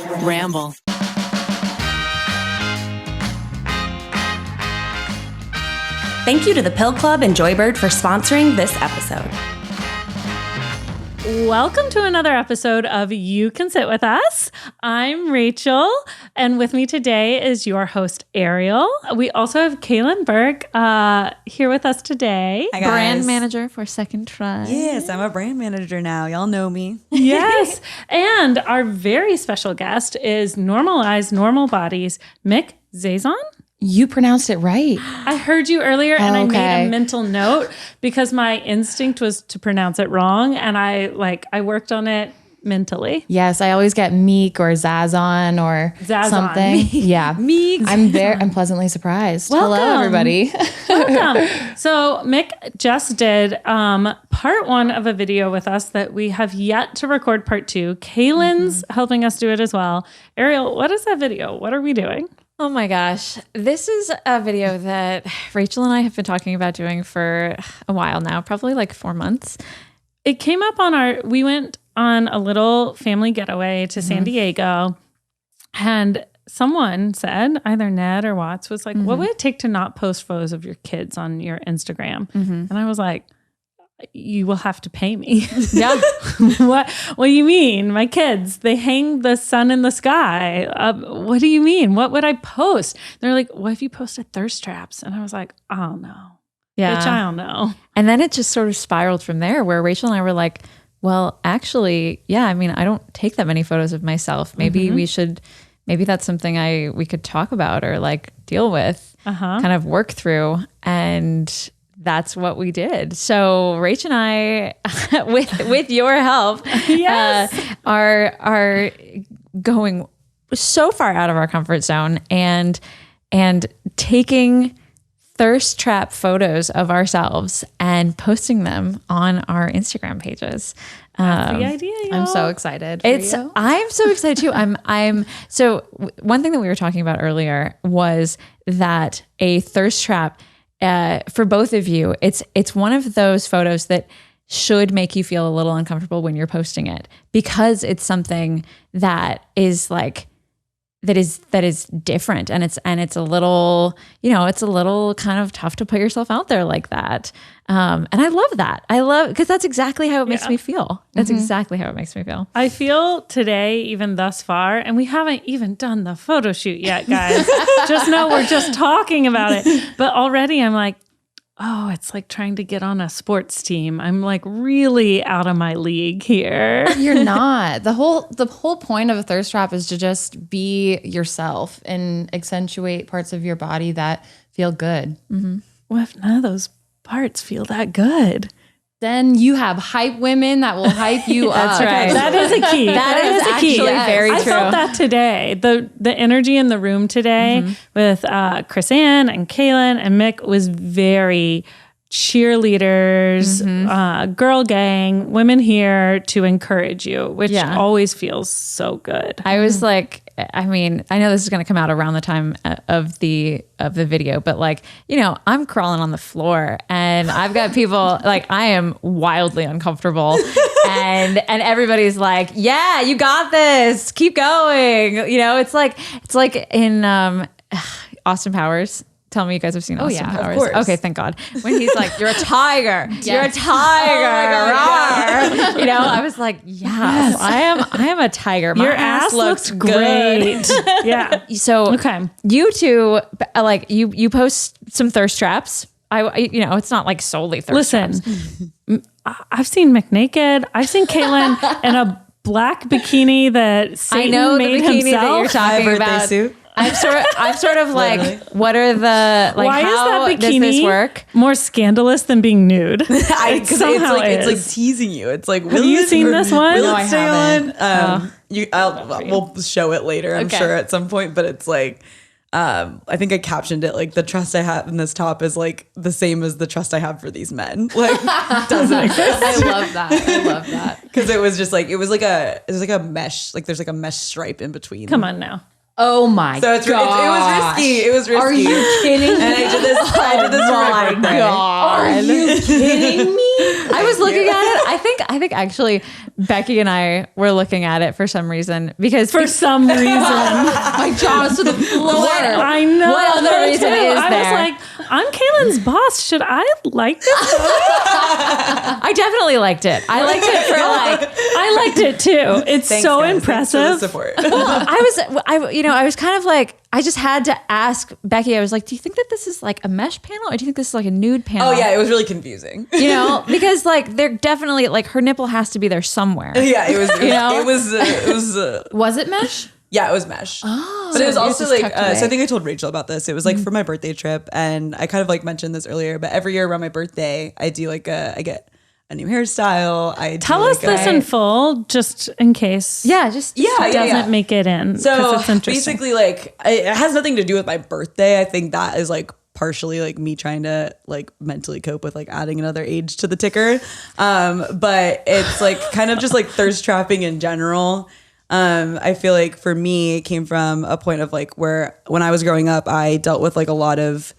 Ramble. Thank you to the Pill Club and Joybird for sponsoring this episode. Welcome to another episode of You Can Sit With Us. I'm Rachel, and with me today is your host, Ariel. We also have Kaylin Burke here with us today. Hi, guys. Brand manager for Second Try. Yes, I'm a brand manager now. Y'all know me. Yes. And our very special guest is Normalize Normal Bodies, Mick Zazon. You pronounced it right. I heard you earlier and I made a mental note because my instinct was to pronounce it wrong, and I worked on it mentally. Yes, I always get Meek or Zazon or Zazon. something. Yeah. Meek. I'm pleasantly surprised. Welcome. Hello, everybody. Welcome. So Mick just did part one of a video with us that we have yet to record part two. Kaylin's helping us do it as well. Ariel, what is that video? What are we doing? Oh my gosh. This is a video that Rachel and I have been talking about doing for a while now, probably like 4 months. It came up we went on a little family getaway to San Diego, and someone said, either Ned or Watts was like, what would it take to not post photos of your kids on your Instagram? And I was like, you will have to pay me. Yeah. What do you mean? My kids, they hang the sun in the sky. What do you mean? What would I post? They're like, what if you posted thirst traps? And I was like, I don't know. Yeah. Bitch, I don't know. And then it just sort of spiraled from there, where Rachel and I were like, well, actually, yeah, I mean, I don't take that many photos of myself. Maybe maybe that's something we could talk about or like deal with, kind of work through. And that's what we did. So Rach and I, with your help, are going so far out of our comfort zone and taking thirst trap photos of ourselves and posting them on our Instagram pages. That's the idea, y'all. I'm so excited for you. I'm so excited too. So one thing that we were talking about earlier was that a thirst trap, for both of you, it's one of those photos that should make you feel a little uncomfortable when you're posting it, because it's something that is like that is different, and it's a little, it's a little kind of tough to put yourself out there like that. And I love that. Because that's exactly how it makes me feel. That's exactly how it makes me feel. I feel today, even thus far, and we haven't even done the photo shoot yet, guys. Just know we're just talking about it. But already I'm like, oh, it's like trying to get on a sports team. I'm like really out of my league here. You're not. The whole point of a thirst trap is to just be yourself and accentuate parts of your body that feel good. What if none of those parts feel that good? Then you have hype women that will hype you up. That's right. That is a key. That is actually very I true. felt that today. The energy in the room today with Chris Ann and Kaylin and Mick was very cheerleaders, girl gang, women here to encourage you, which always feels so good. I was like, I mean, I know this is going to come out around the time of the video, but like, I'm crawling on the floor and Like, I've got people like, I am wildly uncomfortable and everybody's like, yeah, you got this, keep going. It's like in Austin Powers. Tell me you guys have seen Austin Powers. Of course. Okay, thank God. When he's like, you're a tiger. You're a tiger. I was like, yes. I am a tiger. My Your ass looks good. great. Yeah. So okay. You two, like you post some thirst traps. It's not like solely thirst traps. Listen, I've seen Mick naked. I've seen Kaylin in a black bikini that Satan made the bikini himself. that you're talking birthday about. suit. I'm sort of like, what are the like? Why how is that does bikini this work? more scandalous than being nude? It's like teasing you. It's like, have you seen this one? Will No, it I stay haven't. on? We'll show it later, I'm sure at some point. But it's like, I think I captioned it like, the trust I have in this top is like the same as the trust I have for these men. Like, doesn't exist. I love that. Because it was just like, it was like a mesh, like there's like a mesh stripe in between. Come on now. Oh my God. So it was risky. It was risky. Are you kidding me? And I did this for my birthday. Are you kidding me? I was looking at it. think actually Becky and I were looking at it for some reason because For some reason. My jaw's to the floor. I know. What other reason is I there? was like, I'm Kaylin's boss. Should I like this? I definitely liked it. I liked it for like, I liked it too. It's Thanks, so guys. Thanks for the impressive. support. I was kind of like, I just had to ask Becky, I was like, do you think that this is like a mesh panel or do you think this is like a nude panel? Oh yeah, it was really confusing. You know, because like they're definitely like her nipple has to be there somewhere. Yeah, it was. know? It was. Was it mesh? Yeah, it was mesh. Oh, but it was also just like. tucked away. So I think I told Rachel about this. It was like for my birthday trip, and I kind of like mentioned this earlier. But every year around my birthday, I do like I get a new hairstyle. Tell us this in full, just in case. Yeah, just it doesn't make it in. So it's interesting. basically, like it has nothing to do with my birthday. I think that is like partially like me trying to like mentally cope with like adding another age to the ticker. But it's like kind of just like thirst trapping in general. I feel like for me, it came from a point of like where when I was growing up, I dealt with like a lot of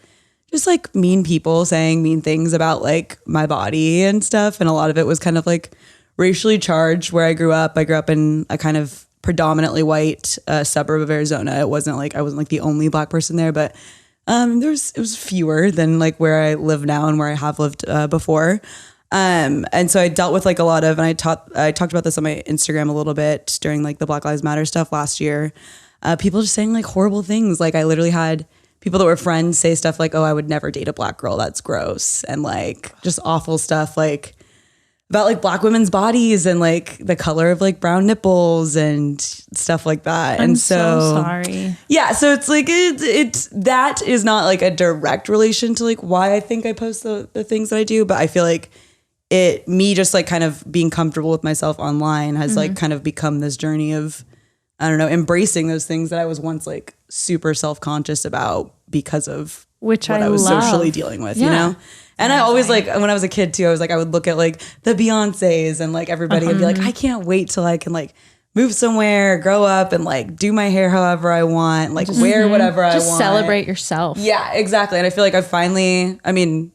just like mean people saying mean things about like my body and stuff. And a lot of it was kind of like racially charged where I grew up. I grew up in a kind of predominantly white suburb of Arizona. It wasn't like I wasn't like the only Black person there, but it was fewer than like where I live now and where I have lived before. And so I dealt with like a lot of, and I talked about this on my Instagram a little bit during like the Black Lives Matter stuff last year. People just saying like horrible things. Like I literally had people that were friends say stuff like, oh, I would never date a Black girl. That's gross. And like just awful stuff like about like Black women's bodies and like the color of like brown nipples and stuff like that. I'm and so sorry. Yeah. So it's like, it's that is not like a direct relation to like why I think I post the things that I do. But I feel like me just like kind of being comfortable with myself online has like kind of become this journey of, I don't know, embracing those things that I was once like super self-conscious about because of Which what I I was love. socially dealing with, you know? And I always like, when I was a kid too, I was like, I would look at like the Beyoncés and like everybody and be like, I can't wait till I can like move somewhere, grow up and like do my hair however I want, like wear whatever I want. just celebrate yourself. Yeah, exactly. And I feel like I've finally, I feel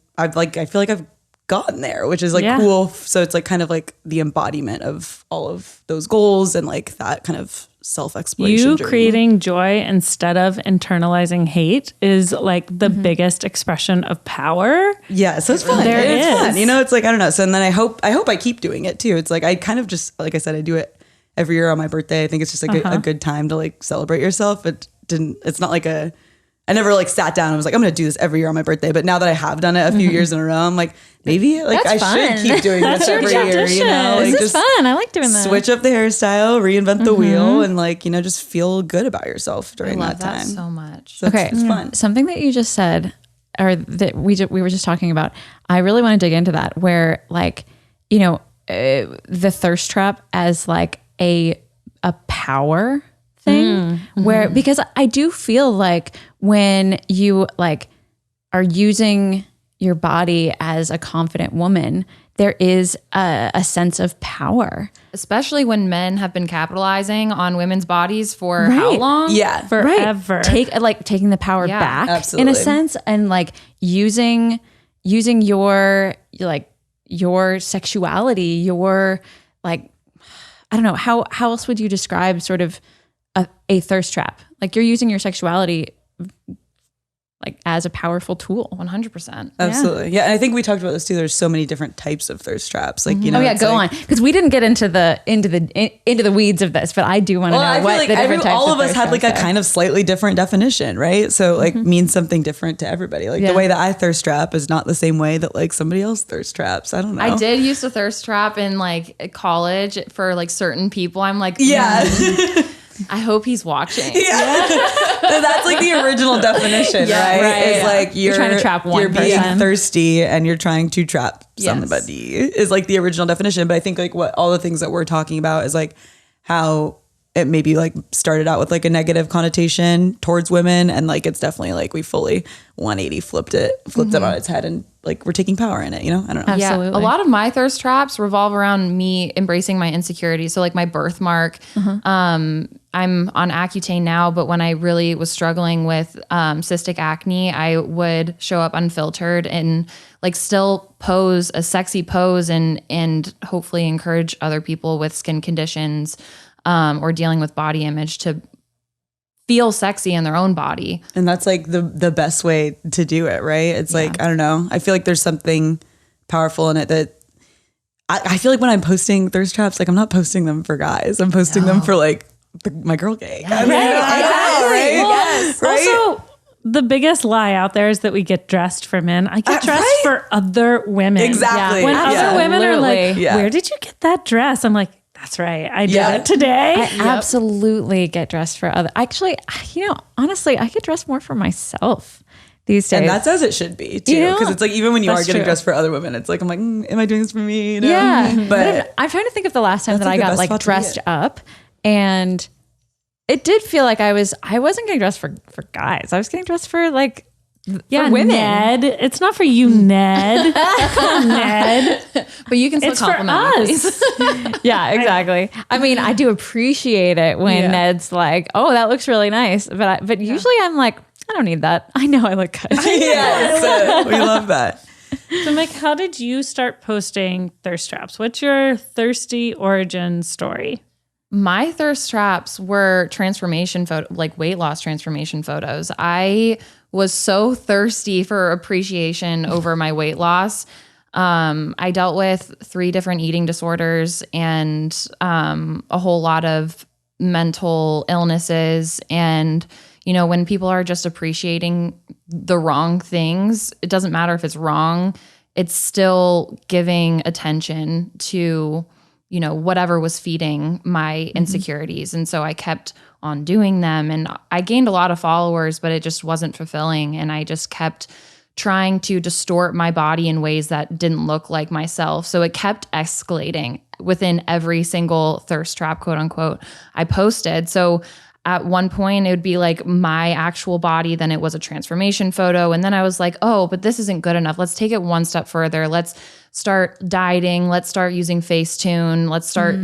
like I've gotten there, which is like cool. So it's like kind of like the embodiment of all of those goals and like that kind of self-exploration You journey. creating joy instead of internalizing hate is like the biggest expression of power. Yeah, so it's fun. There it's is. fun. You know, it's like, I don't know. So and then I hope I keep doing it too. It's like I kind of just, like I said, I do it every year on my birthday. I think it's just like a good time to like celebrate yourself. It's not like I never like sat down and was like, I'm going to do this every year on my birthday. But now that I have done it a few years in a row, I'm like, maybe like That's I should fun. keep doing this every year, you know? Like, This is fun. I like doing that. switch up the hairstyle, reinvent the wheel, and like, you know, just feel good about yourself during I love that time. so much. So Okay. it's fun. Something that you just said, or that we were just talking about, I really want to dig into that where like, you know, the thirst trap as like a power thing where, because I do feel like when you like are using your body as a confident woman, there is a sense of power. Especially when men have been capitalizing on women's bodies for how long? Yeah. Forever. Taking the power Yeah, back absolutely. in a sense, and like using your like your sexuality, your like, I don't know, how else would you describe sort of a thirst trap? Like you're using your sexuality like as a powerful tool. 100%. Absolutely. Yeah. And I think we talked about this too. There's so many different types of thirst traps. Like, you know, Oh yeah, it's go like, on, because we didn't get into the weeds of this, but I do want to know I feel what like the different types all of us thirst had like a traps are. kind of slightly different definition, right? So like means something different to everybody. Like Yeah. the way that I thirst trap is not the same way that like somebody else thirst traps. I don't know. I did used to thirst trap in like college for like certain people. I'm like, Yeah. I hope he's watching. That's like the original definition, right? right, It's yeah. like You're trying to trap one You're being person. thirsty and you're trying to trap Yes. somebody is like the original definition. But I think like what all the things that we're talking about is like how it maybe like started out with like a negative connotation towards women, and like it's definitely like we fully 180 flipped it on its head, and like we're taking power in it, you know? I don't know. Yeah, Absolutely. a lot of my thirst traps revolve around me embracing my insecurities. So like my birthmark, I'm on Accutane now, but when I really was struggling with cystic acne, I would show up unfiltered and like still pose a sexy pose and hopefully encourage other people with skin conditions or dealing with body image to feel sexy in their own body. And that's like the best way to do it, right? It's like, I don't know. I feel like there's something powerful in it that I feel like when I'm posting thirst traps, like I'm not posting them for guys. I'm posting them for like my girl gang. Right. Also, the biggest lie out there is that we get dressed for men. I get dressed for other women. Exactly. When other women are like, Absolutely. where did you get that dress? I'm like, that's right. I did it today. I absolutely get dressed for other. Actually, honestly, I get dressed more for myself these days. And that's as it should be too. Because it's like, even when you are getting dressed for other women, it's like, I'm like, am I doing this for me? You know? Yeah. But I'm trying to think of the last time that I the got best like spot to be dressed in. up, and it did feel like I wasn't getting dressed for guys. I was getting dressed for like for women. Ned. It's not for you, Ned. Come on, Ned. But you can still It's for compliment me, us. please. Yeah, exactly. I mean, I do appreciate it when Ned's like, "Oh, that looks really nice," but usually I'm like, I don't need that. I know I look good. yes, we love that. So, Mike, how did you start posting thirst traps? What's your thirsty origin story? My thirst traps were transformation like weight loss transformation photos. I was so thirsty for appreciation over my weight loss. I dealt with 3 different eating disorders and a whole lot of mental illnesses. And, when people are just appreciating the wrong things, it doesn't matter if it's wrong, it's still giving attention to whatever was feeding my insecurities. And so I kept on doing them, and I gained a lot of followers, but it just wasn't fulfilling. And I just kept trying to distort my body in ways that didn't look like myself. So it kept escalating within every single thirst trap, quote unquote, I posted. So at one point it would be like my actual body, then it was a transformation photo. And then I was like, oh, but this isn't good enough. Let's take it one step further. Let's start dieting. Let's start using Facetune. Let's start,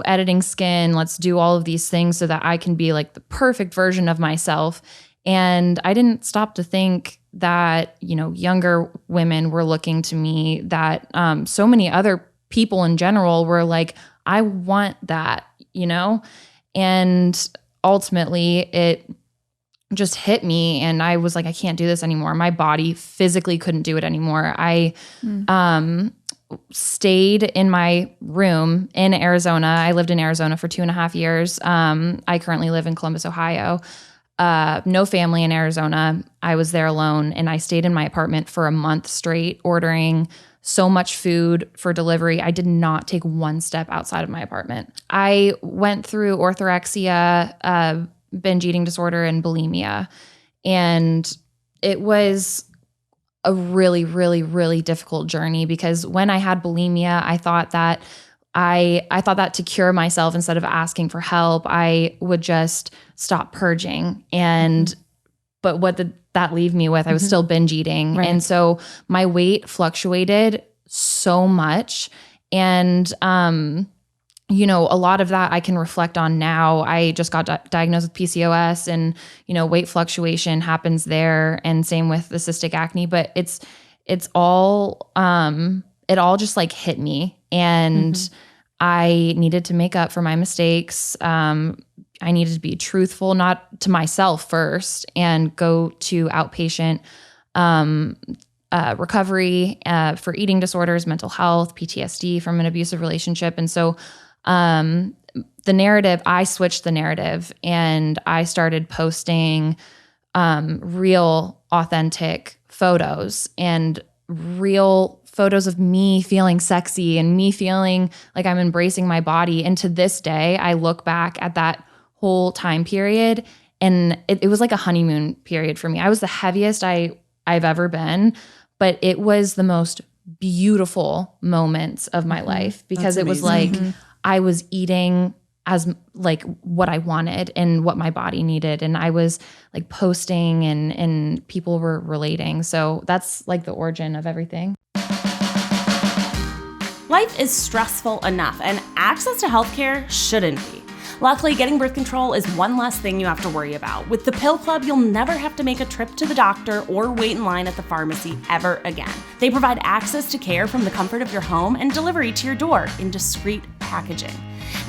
editing skin. Let's do all of these things so that I can be like the perfect version of myself. And I didn't stop to think that, younger women were looking to me, that so many other people in general were like, I want that, and ultimately it just hit me, and I was like, I can't do this anymore. My body physically couldn't do it anymore. I stayed in my room in Arizona. I lived in Arizona for 2.5 years. I currently live in Columbus, Ohio. No family in Arizona. I was there alone, and I stayed in my apartment for a month straight, ordering so much food for delivery. I did not take one step outside of my apartment. I went through orthorexia, binge eating disorder, and bulimia. And it was a really, really, really difficult journey, because when I had bulimia, I thought that to cure myself, instead of asking for help, I would just stop purging. But what did that leave me with? I was still binge eating. Right. And so my weight fluctuated so much. And, a lot of that I can reflect on now. I just got diagnosed with PCOS, and, weight fluctuation happens there, and same with the cystic acne, but it's all, it all just like hit me, and I needed to make up for my mistakes. I needed to be truthful, not to myself first, and go to outpatient recovery for eating disorders, mental health, PTSD from an abusive relationship. And so I switched the narrative, and I started posting real, authentic photos, and real photos of me feeling sexy and me feeling like I'm embracing my body. And to this day, I look back at that whole time period, and it was like a honeymoon period for me. I was the heaviest I've ever been, but it was the most beautiful moments of my life, because it was like I was eating as like what I wanted and what my body needed. And I was like posting, and people were relating. So that's like the origin of everything. Life is stressful enough, and access to healthcare shouldn't be. Luckily, getting birth control is one less thing you have to worry about. With the Pill Club, you'll never have to make a trip to the doctor or wait in line at the pharmacy ever again. They provide access to care from the comfort of your home and delivery to your door in discreet packaging.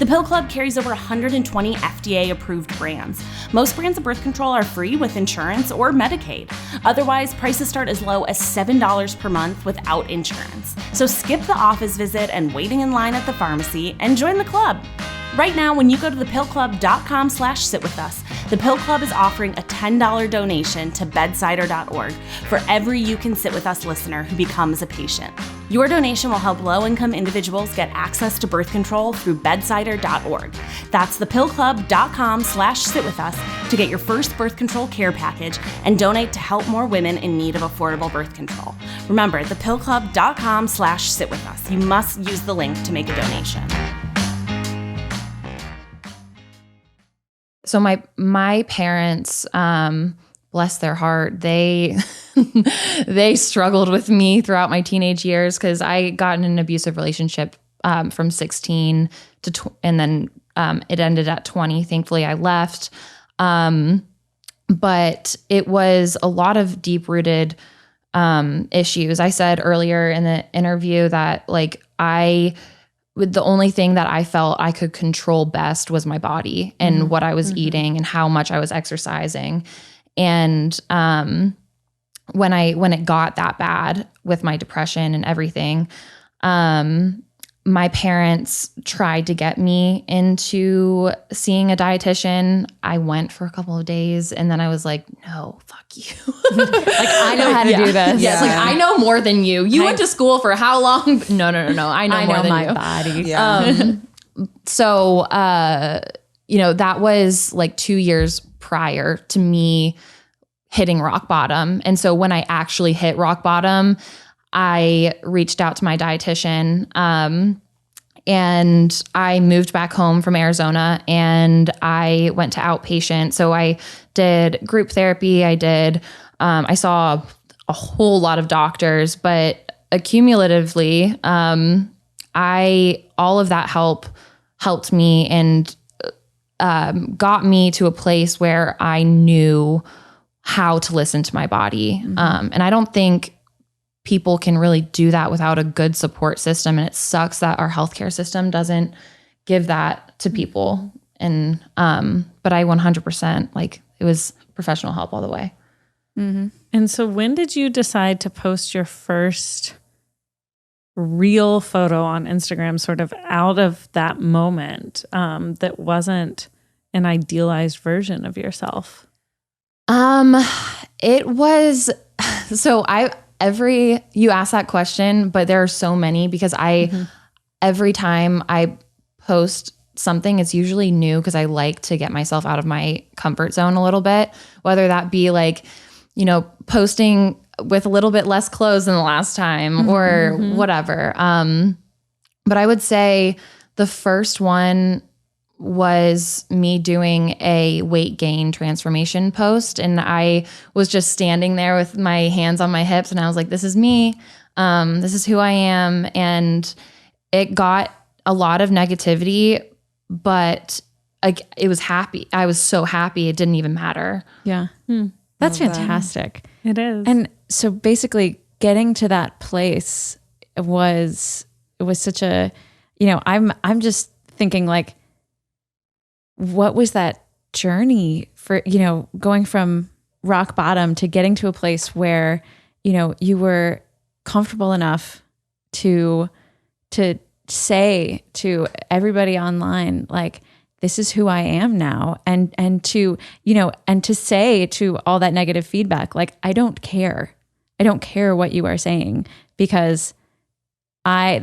The Pill Club carries over 120 FDA-approved brands. Most brands of birth control are free with insurance or Medicaid. Otherwise, prices start as low as $7 per month without insurance. So skip the office visit and waiting in line at the pharmacy and join the club. Right now, when you go to thepillclub.com/sitwithus, the Pill Club is offering a $10 donation to bedsider.org for every You Can Sit With Us listener who becomes a patient. Your donation will help low-income individuals get access to birth control through bedsider.org. That's thepillclub.com/sitwithus to get your first birth control care package and donate to help more women in need of affordable birth control. Remember, thepillclub.com/sitwithus. You must use the link to make a donation. So my parents, bless their heart, they struggled with me throughout my teenage years because I got in an abusive relationship from 16 to and then it ended at 20. Thankfully, I left. But it was a lot of deep-rooted issues. I said earlier in the interview that the only thing that I felt I could control best was my body and what I was eating and how much I was exercising. And when it got that bad with my depression and everything, my parents tried to get me into seeing a dietitian. I went for a couple of days and then I was like, no, fuck you. I know how to do this. Yeah. I know more than you. You went to school for how long? No. I know more than my you. body. Yeah. So, that was 2 years prior to me hitting rock bottom. And so when I actually hit rock bottom, I reached out to my dietitian, and I moved back home from Arizona and I went to outpatient. So I did group therapy. I saw a whole lot of doctors, but accumulatively, all of that helped me and got me to a place where I knew how to listen to my body. And I don't think people can really do that without a good support system. And it sucks that our healthcare system doesn't give that to people. And, but I 100%, it was professional help all the way. Mm-hmm. And so when did you decide to post your first real photo on Instagram, sort of out of that moment, that wasn't an idealized version of yourself? It was, you ask that question, but there are so many because every time I post something, it's usually new because I like to get myself out of my comfort zone a little bit, whether that be posting with a little bit less clothes than the last time or whatever. But I would say the first one was me doing a weight gain transformation post. And I was just standing there with my hands on my hips and I was like, this is me. This is who I am. And it got a lot of negativity, but it was happy. I was so happy. It didn't even matter. Yeah. That's fantastic. It is. And so basically getting to that place was such a, I'm just thinking what was that journey for, going from rock bottom to getting to a place where, you were comfortable enough to say to everybody online, this is who I am now. And to, and to say to all that negative feedback, I don't care. I don't care what you are saying because I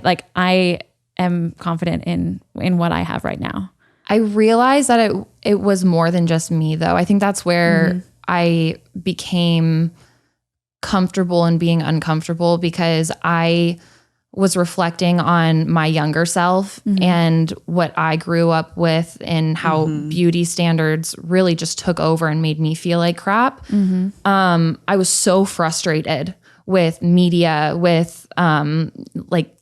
am confident in what I have right now. I realized that it was more than just me though. I think that's where I became comfortable in being uncomfortable because I was reflecting on my younger self and what I grew up with and how beauty standards really just took over and made me feel like crap. I was so frustrated with media, with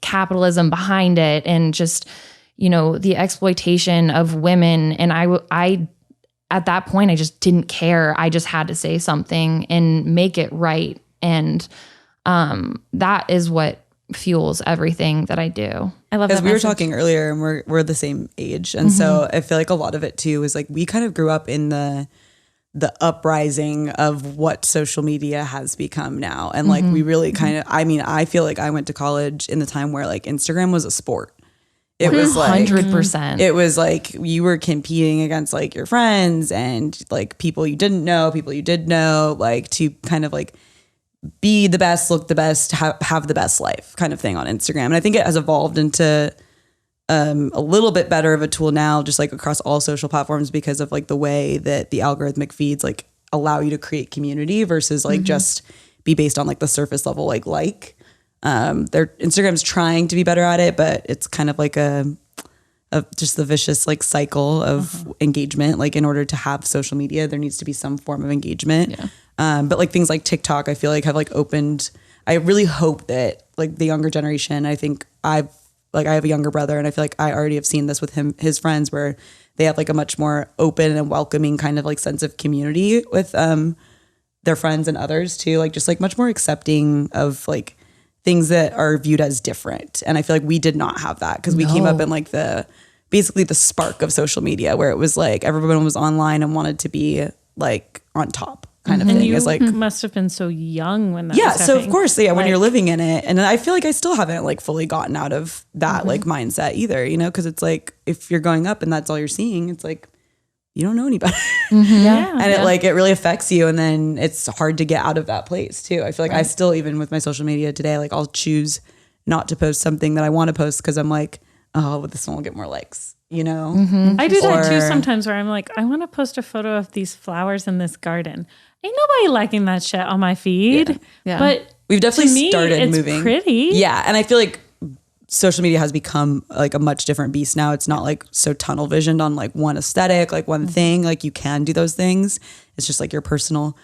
capitalism behind it and just, you know, the exploitation of women. And I at that point, I just didn't care. I just had to say something and make it right. And that is what fuels everything that I do. I love that. Because we were talking earlier and we're the same age. And so I feel like a lot of it too is like we kind of grew up in the uprising of what social media has become now. And like we really kind of, I mean, I feel like I went to college in the time where like Instagram was a sport. It was like 100%. It was like you were competing against like your friends and like people you didn't know, people you did know, like to kind of like be the best, look the best, have the best life kind of thing on Instagram. And I think it has evolved into a little bit better of a tool now, just like across all social platforms because of like the way that the algorithmic feeds like allow you to create community versus like just be based on like the surface level like. Their Instagram's trying to be better at it, but it's kind of like a just the vicious like cycle of engagement. Like in order to have social media, there needs to be some form of engagement. Yeah. But like things like TikTok, I feel like have like opened. I really hope that like the younger generation. I think I have a younger brother, and I feel like I already have seen this with his friends, where they have like a much more open and welcoming kind of like sense of community with their friends and others too. Like just like much more accepting of like things that are viewed as different. And I feel like we did not have that because we came up in like basically the spark of social media where it was like everyone was online and wanted to be like on top kind of thing. You It's like must have been so young when that was so of happening. course, when you're living in it. And I feel like I still haven't like fully gotten out of that like mindset either, you know, because it's like if you're going up and that's all you're seeing, it's like you don't know anybody. And it really affects you. And then it's hard to get out of that place too. I feel like I still, even with my social media today, like I'll choose not to post something that I want to post because I'm like, oh, well, this one will get more likes, you know? I do that too sometimes where I'm like, I want to post a photo of these flowers in this garden. Ain't nobody liking that shit on my feed. Yeah. But we've definitely to me, started it's moving. pretty. Yeah. And I feel like social media has become like a much different beast now. It's not like so tunnel visioned on like one aesthetic, like one thing. Like you can do those things. It's just like your personal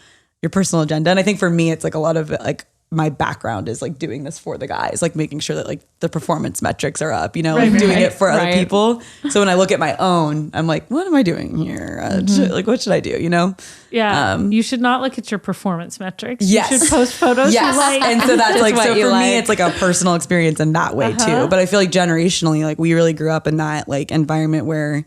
agenda. And I think for me, it's like a lot of it, like my background is like doing this for the guys, like making sure that like the performance metrics are up, you know, like doing it for other people. So when I look at my own, I'm like, what am I doing here? Like, what should I do? You know? Yeah. You should not look at your performance metrics. Yes. You should post photos you like. And so that's like, so for like. me, it's like a personal experience in that way too. But I feel like generationally, like we really grew up in that like environment where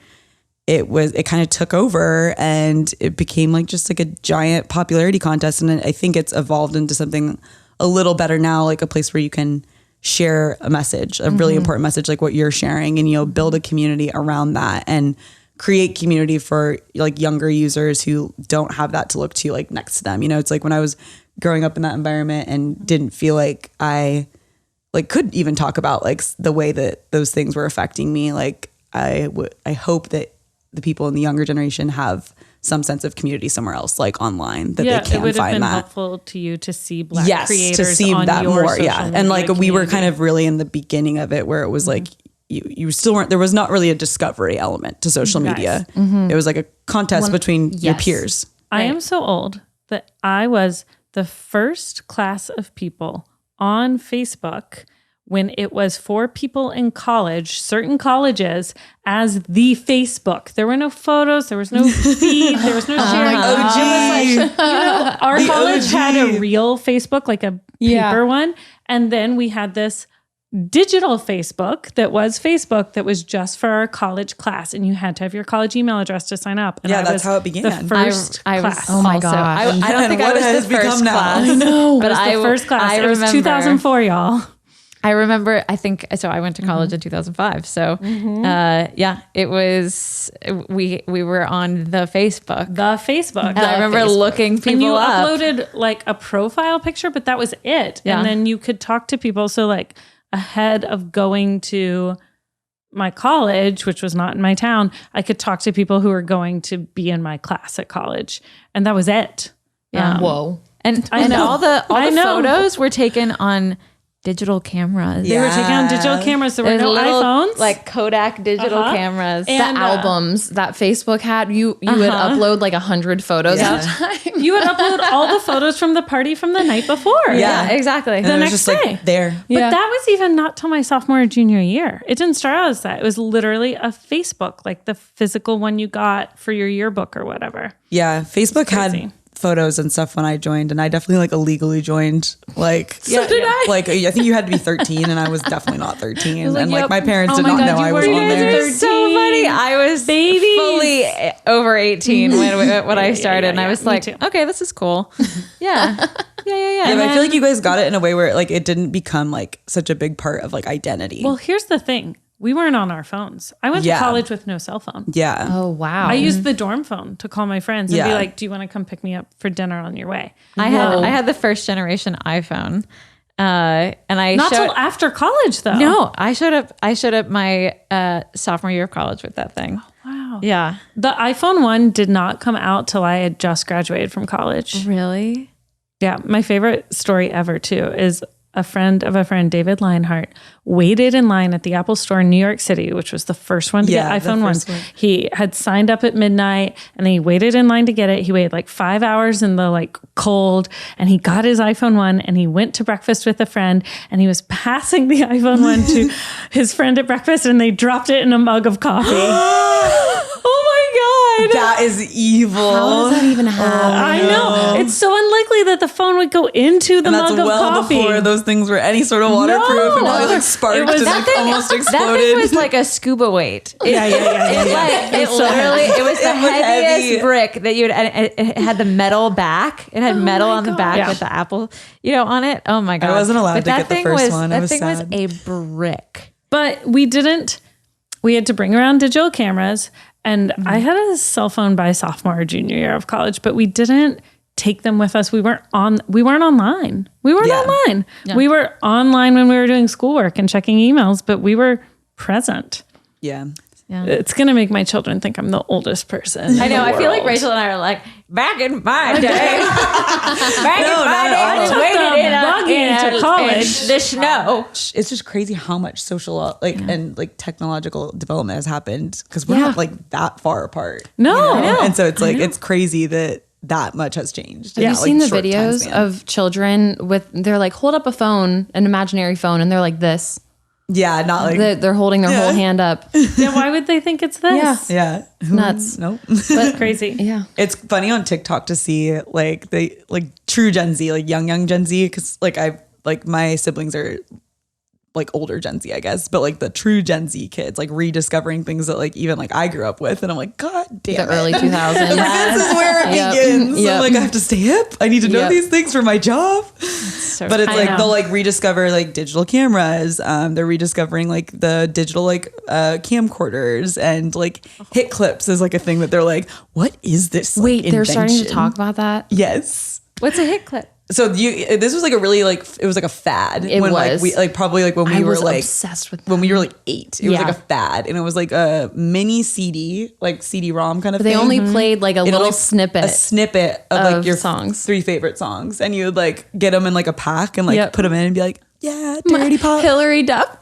it kind of took over and it became like just like a giant popularity contest. And I think it's evolved into something a little better now, like a place where you can share a message, a really important message, like what you're sharing, and, you know, build a community around that and create community for like younger users who don't have that to look to like next to them. You know, it's like when I was growing up in that environment and didn't feel like I like could even talk about like the way that those things were affecting me. Like I hope that the people in the younger generation have some sense of community somewhere else, like online, that they can find that. It would have been helpful to you to see Black creators to see on that your more, social yeah. media And like we were community. kind of really in the beginning of it where it was like you still weren't. There was not really a discovery element to social media. It was like a contest between your peers. I am so old that I was the first class of people on Facebook when it was for people in college, certain colleges, as the Facebook. There were no photos, there was no feed, there was no sharing. Our college had a real Facebook, like a paper one. And then we had this digital Facebook that was just for our college class. And you had to have your college email address to sign up. And Yeah, I that's was how it began. The first I was class. oh my gosh. I don't think I was the first class. I know. But I was the first class. I It was remember 2004, y'all. I remember, I think, so I went to college in 2005. So it was, we were on the Facebook. And I remember looking people and you up. uploaded like a profile picture, but that was it. Yeah. And then you could talk to people. So like ahead of going to my college, which was not in my town, I could talk to people who were going to be in my class at college. And that was it. Yeah. Whoa. And I know. all the I know. photos were taken on digital cameras. They were taking on digital cameras. There were no iPhones. Like Kodak digital cameras. And, the albums that Facebook had, you would upload like 100 photos at a time. You would upload all the photos from the party from the night before. Yeah, exactly. And The it was next just day. like there. But that was even not till my sophomore or junior year. It didn't start out as that. It was literally a Facebook, like the physical one you got for your yearbook or whatever. Yeah, Facebook crazy. had photos and stuff when I joined, and I definitely like illegally joined. Like, So did I. Like, I think you had to be 13, and I was definitely not 13. like, and like yep. my parents Oh did my not God, know you I were was on you guys there. are It's so funny. I was Babies. fully over 18 when I started, and I was Me like, too. okay, this is cool. Yeah. Yeah, but I feel like you guys got it in a way where like it didn't become like such a big part of like identity. Well, here's the thing. We weren't on our phones. I went to Yeah. college with no cell phone. yeah. Oh, wow. I used the dorm phone to call my friends and be Yeah. like, do you want to come pick me up for dinner on your way? I had the first generation iPhone. And I Not showed, till after college, though. no, I showed up my sophomore year of college with that thing. Wow. Yeah. The iPhone 1 did not come out till I had just graduated from college. Really? Yeah. My favorite story ever, too, is a friend of a friend, David Leinhart, waited in line at the Apple store in New York City, which was the first one to Yeah, get the iPhone 1. first one. He had signed up at midnight and then he waited in line to get it. He waited like 5 hours in the like cold and he got his iPhone 1 and he went to breakfast with a friend and he was passing the iPhone 1 to his friend at breakfast and they dropped it in a mug of coffee. Oh my God. That is evil. How does that even happen? I know. It's so unlikely that the phone would go into the and that's mug of well coffee. before those things were any sort of waterproof. No. and probably like sparked It was- and that like almost That exploded. thing was like a scuba weight. Yeah. It literally, it was the It was heaviest heavy. brick that you would, and it had the metal back. It had metal on the back Yeah. with the Apple, on it. Oh my God. wasn't allowed But to that get the thing first one. It That was thing sad. was a brick. But we had to bring around digital cameras. And I had a cell phone by sophomore or junior year of college, but we didn't take them with us. We weren't online. We weren't Yeah. online. We were online when we were doing schoolwork and checking emails, but we were present. Yeah. It's going to make my children think I'm the oldest person. I know. I feel like world. Rachel and I are like, back in my day. Back in No, my not day, at I was all. waiting in Buggy to college. in the snow. It's just crazy how much social and like technological development has happened because we're not like that far apart. No, I know. And so it's like it's crazy that much has changed. Have you seen the videos of children they're like, hold up a phone, an imaginary phone, and they're like this. Yeah, not like They're holding their whole hand up. Yeah, why would they think it's this? yeah. Nuts. Nope. That's crazy. Yeah. It's funny on TikTok to see like true Gen Z, like young Gen Z, because like my siblings are like older Gen Z, I guess, but like the true Gen Z kids, like rediscovering things that like even like I grew up with, and I'm like, God damn The it. early 2000s. This is where it Yep. begins. Yep. I'm like, I have to stay hip. I need to know Yep. these things for my job. But it's I like know. they'll like rediscover like digital cameras. They're rediscovering like the digital like camcorders and like hit clips is like a thing that they're like, what is this? like, Wait, they're starting to invention? talk about that? Yes. What's a hit clip? So this was like a really like it was like a fad. It when was. like we like probably like when we I were was like obsessed with when we were like 8. It was Yeah. like a fad, and it was like a mini CD, like CD-ROM kind of They thing. only played like a It little only- snippet. a snippet of like of your songs. 3 favorite songs, and you would like get them in like a pack and like Yep. put them in and be like, yeah, dirty pop. Hillary Duff.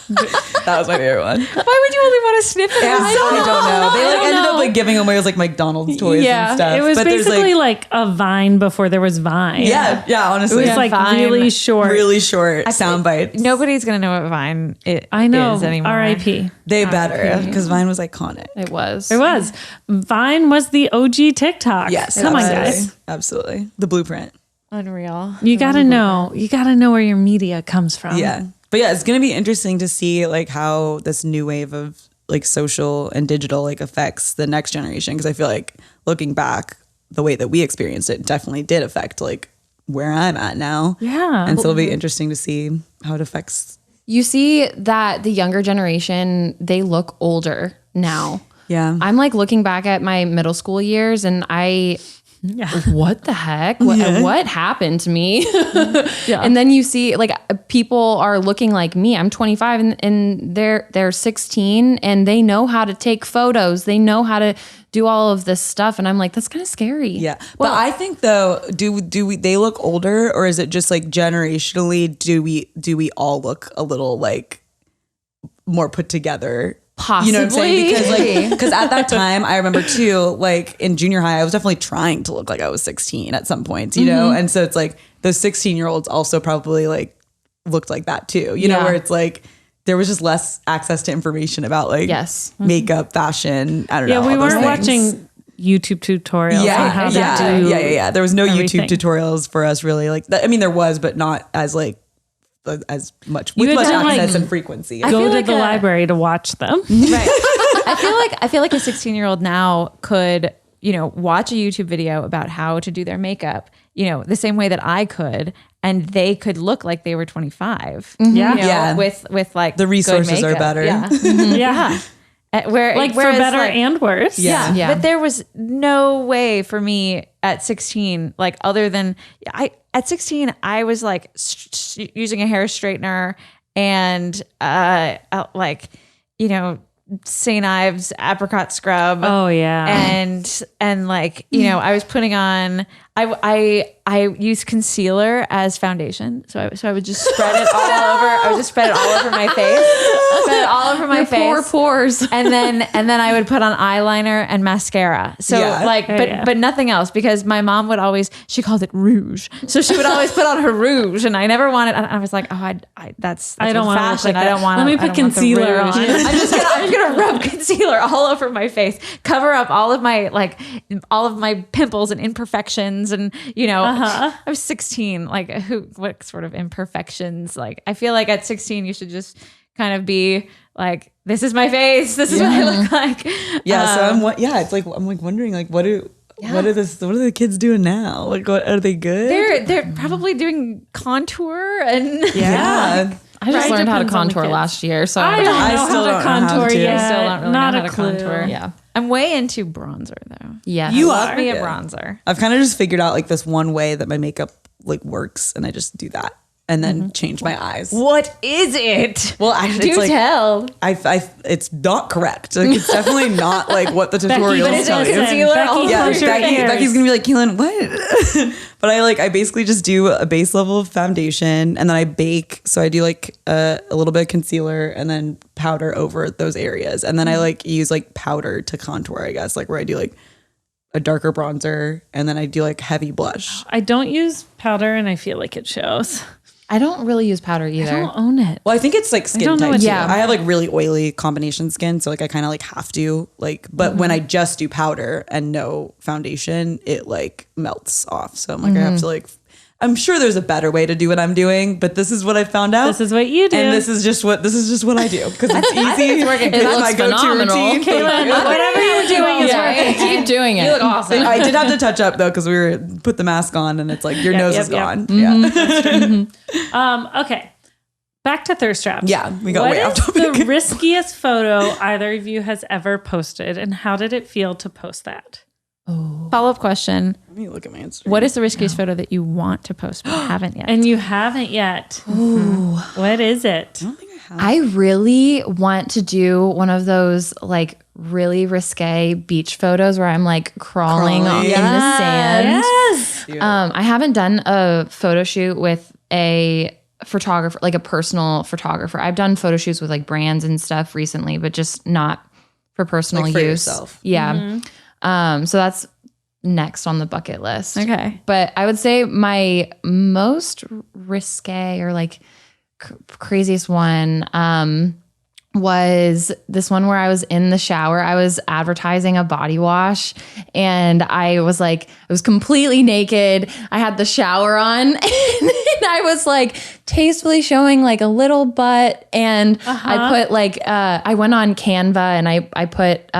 That was my favorite one. Why would you only want to sniff it? I don't know. They like ended up like giving away as like McDonald's toys and stuff. It was but there's, basically like a Vine before there was Vine. yeah, honestly, It was like Vine. really short. really short sound bites. Nobody's gonna know what Vine I know. is anymore. R.I.P. They better because Vine was iconic. It was. It was. Vine was the OG TikTok. Yes, Come on, absolutely. guys. Absolutely, the blueprint. Unreal. You gotta know. You gotta know where your media comes from. Yeah. But yeah, it's going to be interesting to see like how this new wave of like social and digital like affects the next generation. Because I feel like looking back, the way that we experienced it definitely did affect like where I'm at now. Yeah. And so it'll be interesting to see how it affects. You see that the younger generation, they look older now. Yeah. I'm like looking back at my middle school years and what the heck? What happened to me? And then you see like people are looking like me. I'm 25 and they're 16 and they know how to take photos. They know how to do all of this stuff. And I'm like, that's kind of scary. Yeah. But I think though, they look older, or is it just like generationally, do we all look a little like more put together? Possibly. You know what I'm saying? Because at that time, I remember too, like in junior high, I was definitely trying to look like I was 16 at some points, you know? And so it's like those 16-year-olds also probably like looked like that too, you know, where it's like there was just less access to information about like makeup, fashion. I don't know. Yeah, we weren't things. watching YouTube tutorials on how to do There was no everything. YouTube tutorials for us really. Like, I mean, there was, but not as like as much with had much to, access like, and frequency. Go to the library to watch them. Right. I feel like a 16-year-old now could, you know, watch a YouTube video about how to do their makeup, you know, the same way that I could, and they could look like they were 25. Yeah. You know, Yeah. with like The resources good are makeup. better. Yeah. Yeah. Like for whereas, better like, and worse. Yeah. But there was no way for me at 16, like other than at 16, I was like using a hair straightener and like, you know, St. Ives apricot scrub. Oh yeah. And like, you know, I was putting on, I used concealer as foundation. So I would just spread it all over. I would just spread it all over my face. Spread it all over my face. Poor pores. And then I would put on eyeliner and mascara. So like, but nothing else, because my mom would always, she called it rouge. So she would always put on her rouge, and I never wanted, I was like, oh, that's I don't old want to look fashion. like I don't that. want Let me put concealer on. I'm just gonna rub concealer all over my face, cover up all of my pimples and imperfections, and you know, I was 16. Like, what sort of imperfections? Like, I feel like at 16 you should just kind of be like, this is my face. This is what I look like. Yeah. So it's like I'm like wondering like what are the kids doing now? Like, what are they good? They're probably doing contour and Yeah. I just learned how to Depends on the contour kids. last year. So I don't know still how don't to know how contour to. yet. I still don't really Not know a how to clue. contour. yeah. I'm way into bronzer though. Yeah. You Love are. me a bronzer. I've kind of just figured out like this one way that my makeup like works, and I just do that and then change my eyes. What is it? Well, actually, Do it's like tell. it's not correct. Like, it's definitely not like what the tutorials tell you. concealer all over Yeah, your ears. Becky's gonna be like, Keelan, what? But I basically just do a base level of foundation, and then I bake. So I do like a little bit of concealer and then powder over those areas, and then I like use like powder to contour. I guess like where I do like a darker bronzer, and then I do like heavy blush. I don't use powder, and I feel like it shows. I don't really use powder either. I don't own it. Well, I think it's like skin don't know type. what Too. to do. I have like really oily combination skin, so like I kind of like have to like. But when I just do powder and no foundation, it like melts off. So I'm like I have to like. I'm sure there's a better way to do what I'm doing, but this is what I found out. This is what you do. and this is just what I do because it's easy. it's working. It's It looks my go-to phenomenal. routine. Kaylin, whatever you're doing is working. Keep doing it. You look awesome. I did have to touch up though because we were put the mask on and it's like your nose is gone. Okay. Back to thirst traps. Yeah, we got What way off is topic. the riskiest photo either of you has ever posted, and how did it feel to post that? Follow-up question. Let me look at my Instagram. What is the riskiest photo that you want to post but haven't yet? And you haven't yet. What is it? I don't think I have. I really want to do one of those like really risque beach photos where I'm like crawling Crawling. in the sand. Yes. I haven't done a photo shoot with a photographer, like a personal photographer. I've done photo shoots with like brands and stuff recently, but just not for personal Like for use. yourself. Yeah. So that's next on the bucket list. Okay. But I would say my most risque or like craziest one was this one where I was in the shower. I was advertising a body wash, and I was completely naked. I had the shower on and I was like tastefully showing like a little butt, and I put like I went on Canva and I put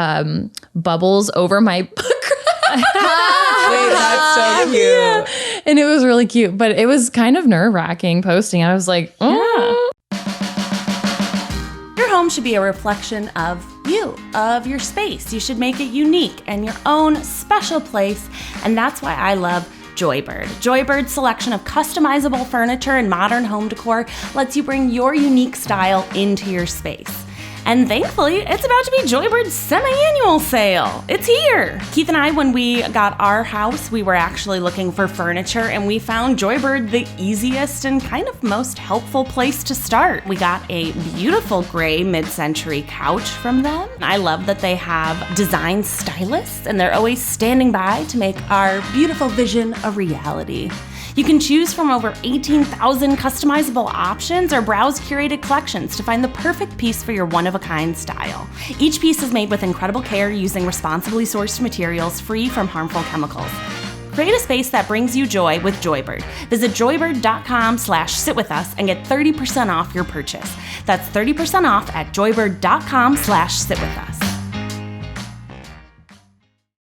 bubbles over my Wait, that's so cute. and it was really cute, but it was kind of nerve-wracking posting. I was like, oh. Your home should be a reflection of you, of your space. You should make it unique and your own special place, and that's why I love Joybird. Joybird's selection of customizable furniture and modern home decor lets you bring your unique style into your space. And thankfully, it's about to be Joybird's semi-annual sale. It's here. Keith and I, when we got our house, we were actually looking for furniture, and we found Joybird the easiest and kind of most helpful place to start. We got a beautiful gray mid-century couch from them. I love that they have design stylists, and they're always standing by to make our beautiful vision a reality. You can choose from over 18,000 customizable options or browse curated collections to find the perfect piece for your one-of-a-kind style. Each piece is made with incredible care using responsibly sourced materials free from harmful chemicals. Create a space that brings you joy with Joybird. Visit joybird.com/sitwithus and get 30% off your purchase. That's 30% off at joybird.com/sitwithus.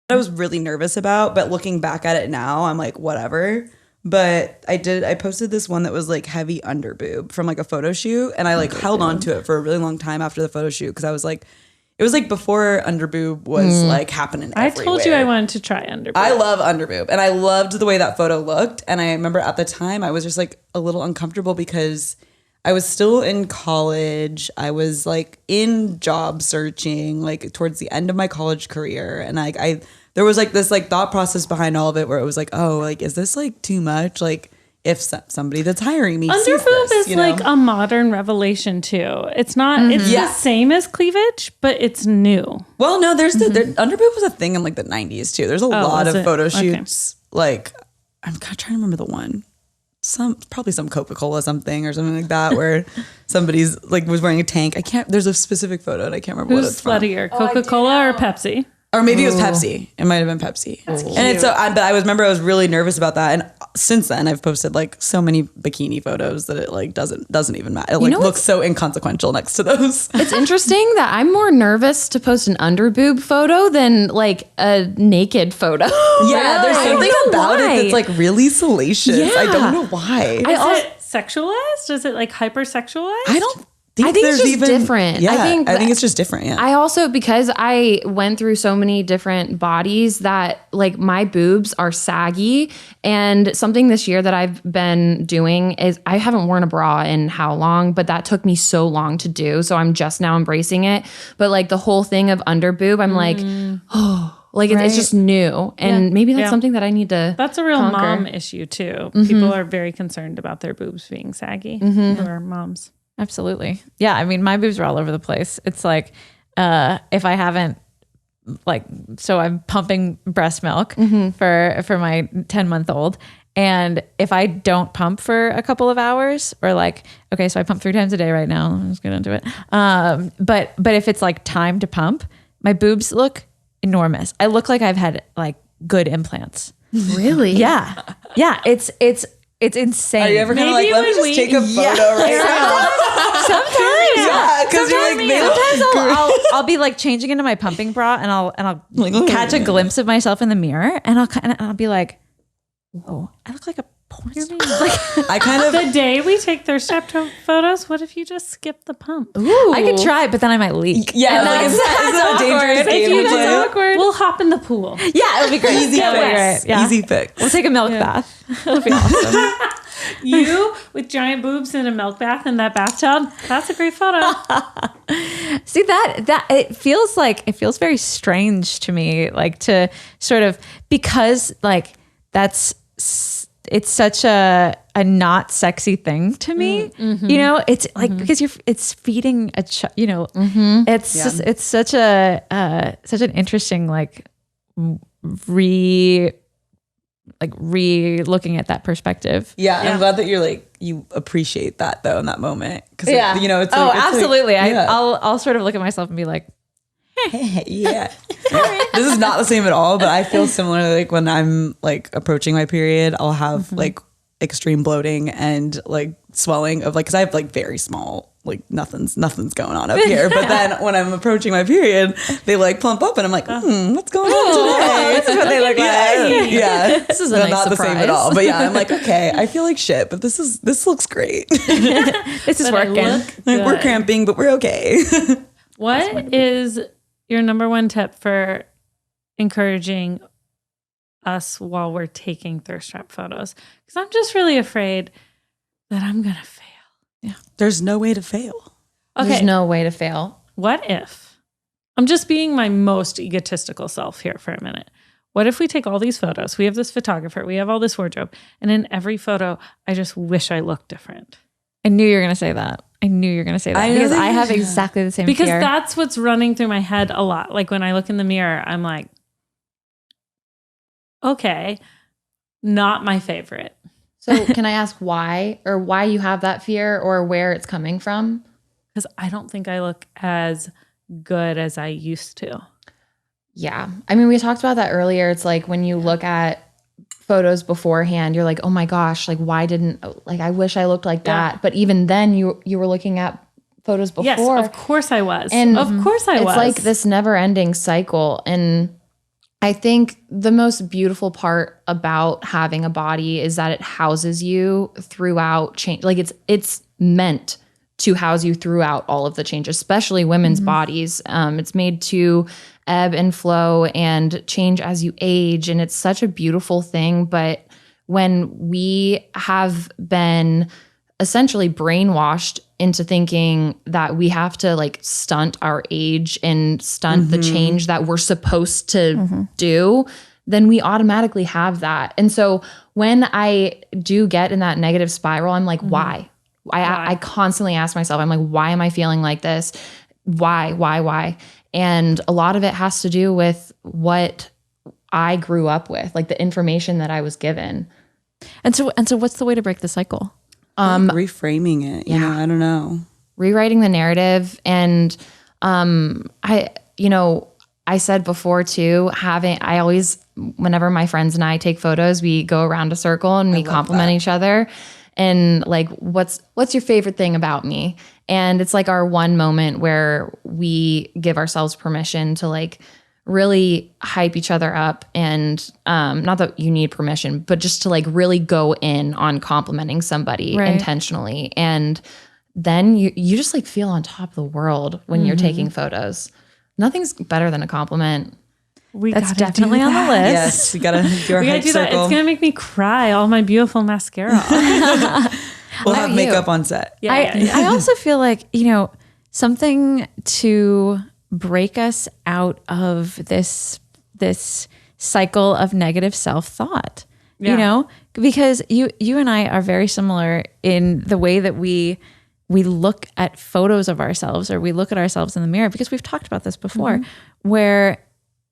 I was really nervous about, but looking back at it now, I'm like, whatever. But I posted this one that was like heavy under boob from like a photo shoot, and I like held on to it for a really long time after the photo shoot because I was like, it was like before under boob was like happening everywhere. I told you I wanted to try under boob. I love under boob, and I loved the way that photo looked. And I remember at the time I was just like a little uncomfortable because I was still in college. I was like in job searching, like towards the end of my college career, and like there was like this like thought process behind all of it where it was like, oh, like, is this like too much? Like if somebody that's hiring me sees Underboob this, is like a modern revelation too. It's not, it's the same as cleavage, but it's new. Well, no, there's underboob was a thing in like the 90s too. There's a lot of photo shoots. Like I'm kind of trying to remember the one. Probably some Coca-Cola something or something like that where somebody's like was wearing a tank. there's a specific photo and I can't remember what it's from. Who's sluttier, Coca-Cola or Pepsi? Or maybe it was Pepsi. It might have been Pepsi. That's cute. And it's so, but I remember I was really nervous about that. And since then, I've posted like so many bikini photos that it like doesn't even matter. It like looks so inconsequential next to those. It's interesting that I'm more nervous to post an underboob photo than like a naked photo. Yeah, there's something about it that's like really salacious. Yeah. I don't know why. Is it sexualized? Is it like hypersexualized? I think it's just different. Yeah, I think it's just different. Yeah. I also, because I went through so many different bodies that like my boobs are saggy, and something this year that I've been doing is I haven't worn a bra in how long, but that took me so long to do. So I'm just now embracing it. But like the whole thing of under boob, I'm like, oh, like it's just new. And maybe that's something that I need to That's a real conquer. mom issue too. People are very concerned about their boobs being saggy who are moms. Absolutely. Yeah. I mean, my boobs are all over the place. It's like, if I haven't so I'm pumping breast milk for my 10-month-old. And if I don't pump for a couple of hours or like, okay, so I pump 3 times a day right now. Let's get into it. But if it's like time to pump, my boobs look enormous. I look like I've had like good implants. Really? Yeah. Yeah. It's insane. Are you ever kind of like, let me just take a photo right now? Sometimes, yeah, because you're like, sometimes I'll be like changing into my pumping bra and I'll like, catch a glimpse of myself in the mirror and I'll be like, whoa, I look like a porn star. Like, I kind of the day we take thirst trap photos, what if you just skip the pump? Ooh. I could try, but then I might leak. Yeah, like, is that a dangerous game to play? Awkward. We'll hop in the pool. Yeah, it'll be great. Easy fix. Yeah. Easy fix. We'll take a milk bath. It'll be awesome. You with giant boobs in a milk bath in that bathtub. That's a great photo. See that it feels very strange to me, like to sort of, because like it's such a not sexy thing to me. You know, it's like because it's feeding a it's just, it's such an interesting like looking at that perspective. Yeah, I'm glad that you're like, you appreciate that though in that moment. Because you know, it's like, it's absolutely. Like, I'll sort of look at myself and be like, yeah. This is not the same at all, but I feel similar. Like when I'm like approaching my period, I'll have like extreme bloating and like swelling of like, because I have like very small, like nothing's going on up here. But then when I'm approaching my period, they like plump up and I'm like, what's going on today? This is what they look like. Yeah. This is a nice not surprise. the same at all. But yeah, I'm like, okay, I feel like shit, but this looks great. This is working. Like, we're cramping, but we're okay. What is your number one tip for encouraging us while we're taking thirst trap photos? Because I'm just really afraid that I'm going to fail. Yeah. There's no way to fail. Okay. There's no way to fail. what if, I'm just being my most egotistical self here for a minute. What if we take all these photos? We have this photographer, we have all this wardrobe, and in every photo, I just wish I looked different. I knew you were going to say that. Because I have exactly the same fear. Because that's what's running through my head a lot. Like when I look in the mirror, I'm like, okay, not my favorite. So can I ask why you have that fear or where it's coming from? Because I don't think I look as good as I used to. Yeah. I mean, we talked about that earlier. It's like when you look at photos beforehand, you're like, oh my gosh, like I wish I looked like that. But even then you were looking at photos before. Yes, of course I was. And of course I was. It's like this never ending cycle. And I think the most beautiful part about having a body is that it houses you throughout change. Like it's meant to house you throughout all of the change, especially women's bodies. It's made to ebb and flow and change as you age. And it's such a beautiful thing. But when we have been essentially brainwashed into thinking that we have to like stunt our age and stunt the change that we're supposed to do, then we automatically have that. And so when I do get in that negative spiral, I'm like, why? I constantly ask myself, I'm like, why am I feeling like this? Why? And a lot of it has to do with what I grew up with, like the information that I was given. And so what's the way to break the cycle? Reframing it, you know, I don't know. Rewriting the narrative. And I said before too, I always, whenever my friends and I take photos, we go around a circle and we compliment each other. And like, what's your favorite thing about me? And it's like our one moment where we give ourselves permission to like really hype each other up. And not that you need permission, but just to like really go in on complimenting somebody intentionally. And then you just like feel on top of the world when you're taking photos. Nothing's better than a compliment. That's definitely on the list. Yes, we gotta do our hype do that. circle. It's gonna make me cry. All my beautiful mascara. We'll have makeup on set. I also feel like, something to break us out of this cycle of negative self-thought, because you and I are very similar in the way that we look at photos of ourselves, or we look at ourselves in the mirror, because we've talked about this before, where,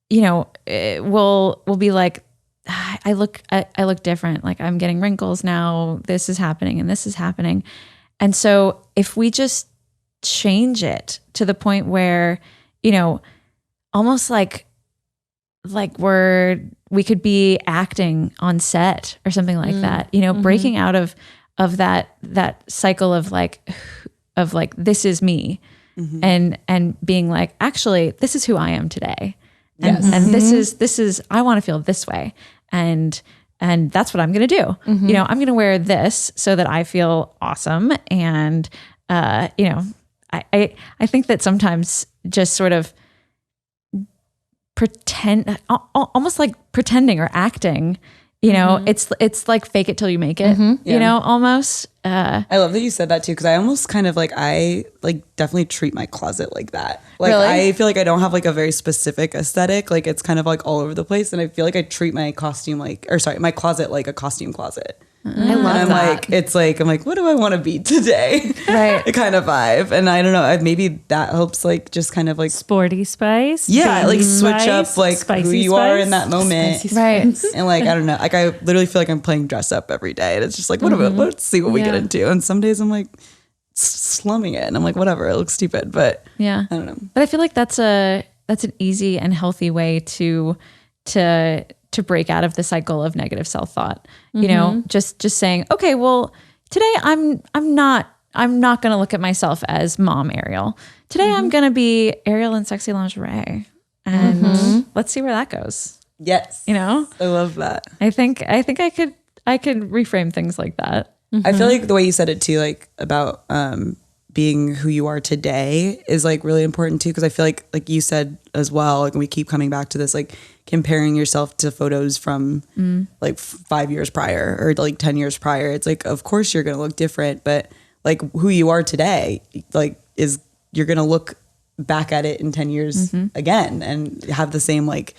we'll be like, I look different. Like I'm getting wrinkles now. This is happening and this is happening. And so if we just change it to the point where, almost like we could be acting on set or something like that, breaking out of that cycle of like, this is me, and being like, actually, this is who I am today. And this is, I want to feel this way. And that's what I'm going to do. I'm going to wear this so that I feel awesome. And, I think that sometimes just sort of pretend, almost like pretending or acting, it's like fake it till you make it, almost. I love that you said that too, because I almost kind of I definitely treat my closet like that. Like really? I feel like I don't have like a very specific aesthetic. Like it's kind of like all over the place, and I feel like I treat my my closet like a costume closet. I love that. I'm like, what do I want to be today? Right. The kind of vibe. And I don't know, maybe that helps like just kind of like Sporty spice. Yeah, like switch spice, up like who you are in that moment. Right. And like, I don't know, like I literally feel like I'm playing dress up every day. And it's just like, let's see what we get into. And some days I'm like slumming it and I'm like, whatever, it looks stupid. But I don't know. But I feel like that's an easy and healthy way to break out of the cycle of negative self-thought, just saying, okay, well, today I'm not going to look at myself as mom Ariel. Today I'm going to be Ariel in sexy lingerie, and let's see where that goes. Yes. I love that. I think I could reframe things like that. I feel like the way you said it too, like about being who you are today is like really important too. Cause I feel like you said as well, like we keep coming back to this, like comparing yourself to photos from like 5 years prior or like 10 years prior. It's like, of course you're going to look different, but like who you are today, like you're going to look back at it in 10 years again and have the same like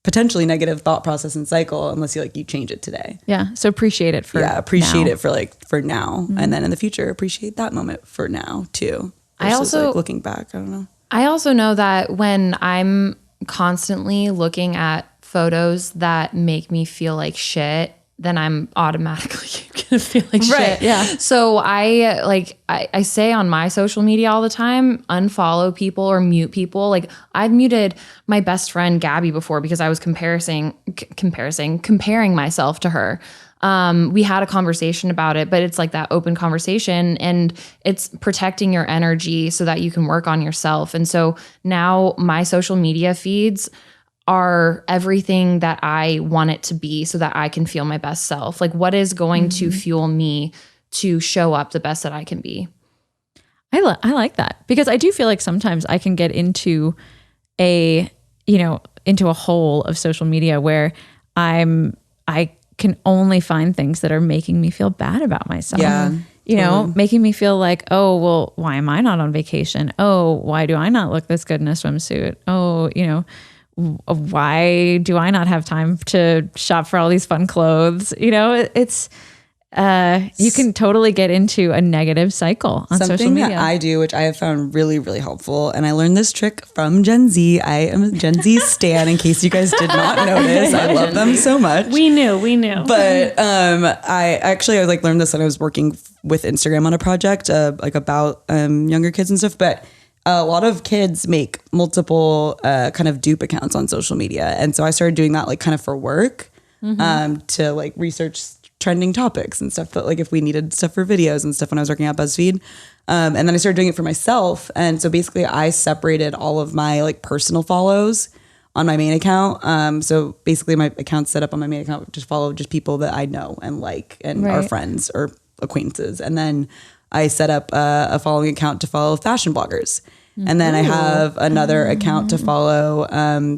potentially negative thought process and cycle unless you change it today. Yeah. So appreciate it for appreciate now. it for now. And then in the future, appreciate that moment for now too. I also looking back, I don't know. I also know that when I'm constantly looking at photos that make me feel like shit, then I'm automatically gonna feel like shit. Yeah. So I say on my social media all the time, unfollow people or mute people. Like I've muted my best friend Gabby before because I was comparing myself to her. We had a conversation about it, but it's like that open conversation and it's protecting your energy so that you can work on yourself. And so now my social media feeds are everything that I want it to be so that I can feel my best self. Like what is going to fuel me to show up the best that I can be? I like that because I do feel like sometimes I can get into a hole of social media where I can only find things that are making me feel bad about myself. Yeah. Making me feel like, oh, well, why am I not on vacation? Oh, why do I not look this good in a swimsuit? Oh, why do I not have time to shop for all these fun clothes? It's you can totally get into a negative cycle on social media. Something that I do, which I have found really, really helpful, and I learned this trick from Gen Z. I am a Gen Z stan, in case you guys did not notice. I love them so much. We knew. But I learned this when I was working with Instagram on a project about younger kids and stuff. But a lot of kids make multiple kind of dupe accounts on social media. And so I started doing that kind of for work to research trending topics and stuff. But if we needed stuff for videos and stuff when I was working at BuzzFeed. And then I started doing it for myself. And so basically I separated all of my personal follows on my main account. So basically my account's set up on my main account, just follow just people that I know and and are friends or acquaintances. And then I set up a following account to follow fashion bloggers. And then I have another account to follow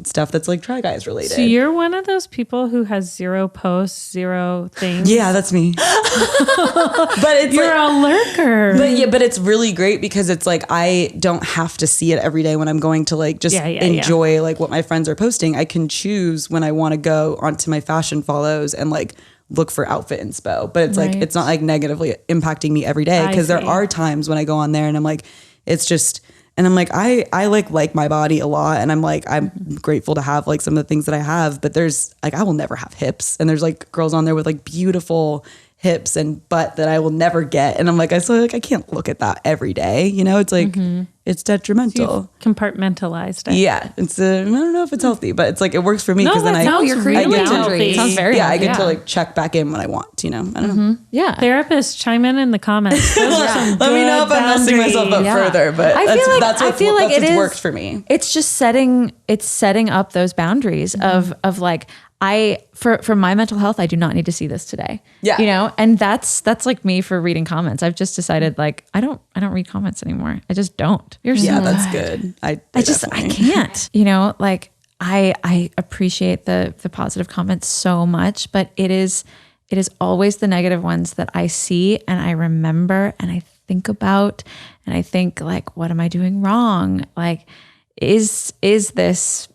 stuff that's Try Guys related. So you're one of those people who has 0 posts, 0 things. Yeah, that's me. But it's you're a lurker. But it's really great because it's I don't have to see it every day when I'm going to enjoy what my friends are posting. I can choose when I want to go onto my fashion follows and look for outfit inspo. But it's it's not negatively impacting me every day because there are times when I go on there and I'm it's just. And I'm I like my body a lot. And I'm grateful to have some of the things that I have, but there's I will never have hips. And there's girls on there with beautiful hips and butt that I will never get. And I'm I can't look at that every day. It's it's detrimental. So you've compartmentalized it. Yeah. It's I don't know if it's healthy, but it's it works for me because then you're creating boundaries. Sounds very I get to check back in when I want, I don't know. Yeah. Therapists, chime in the comments. Let me know if I'm messing myself up further, but that's what's worked for me. It's just setting up those boundaries of for my mental health, I do not need to see this today. Yeah. And that's me for reading comments. I've just decided I don't read comments anymore. I just don't. That's good. I can't, I appreciate the positive comments so much, but it is always the negative ones that I see and I remember and I think about and I think what am I doing wrong? Is this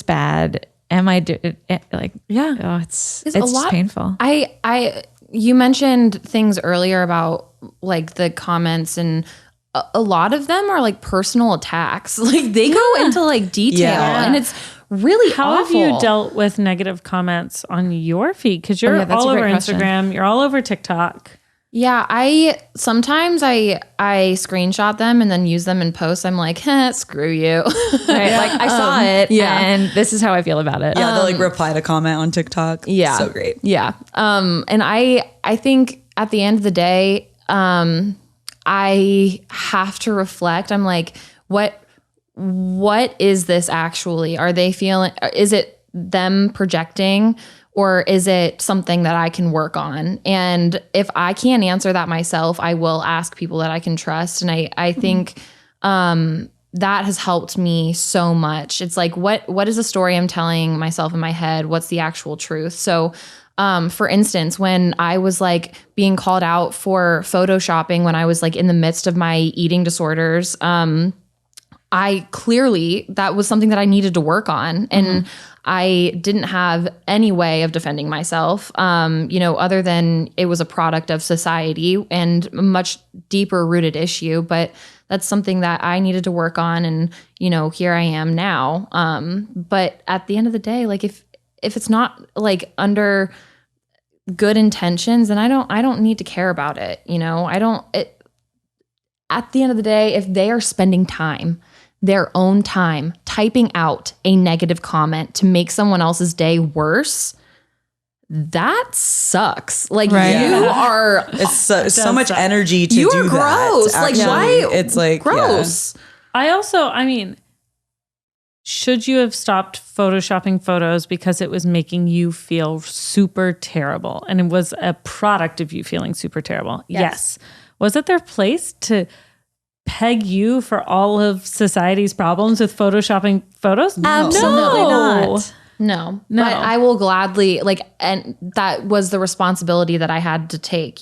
bad? Am I oh, it's a lot, painful. You mentioned things earlier about the comments and a lot of them are personal attacks. They go into detail and it's really How awful. have you dealt with negative comments on your feed? Because you're all over Instagram, you're all over TikTok. Yeah, I sometimes screenshot them and then use them in posts. I'm screw you. Right? I saw it and this is how I feel about it. Yeah, they'll reply to comment on TikTok. Yeah. So great. Yeah. And I think at the end of the day, I have to reflect. I'm what is this actually? Are they feeling, is it them projecting? Or is it something that I can work on? And if I can't answer that myself, I will ask people that I can trust. And I think that has helped me so much. It's what is the story I'm telling myself in my head? What's the actual truth? So for instance, when I was being called out for photoshopping when I was in the midst of my eating disorders, that was something that I needed to work on. And I didn't have any way of defending myself, other than it was a product of society and a much deeper rooted issue. But that's something that I needed to work on. And, here I am now. But at the end of the day, like if it's not like under good intentions, then I don't need to care about it. At the end of the day, if they are spending their own time typing out a negative comment to make someone else's day worse, that sucks. Like you are, it's so much energy to do that. You're gross. Actually. Like why? It's like gross. Yeah. Should you have stopped photoshopping photos because it was making you feel super terrible and it was a product of you feeling super terrible? Yes. Was it their place to peg you for all of society's problems with photoshopping photos? Absolutely not. No. But I will gladly and that was the responsibility that I had to take,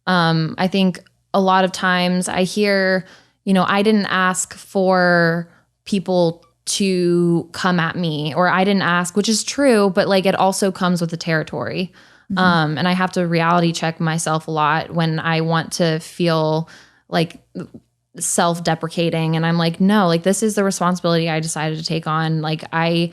I think a lot of times I hear, I didn't ask for people to come at me, or I didn't ask, which is true, but it also comes with the territory. And I have to reality check myself a lot when I want to feel self-deprecating, and I'm like, no, this is the responsibility I decided to take on. I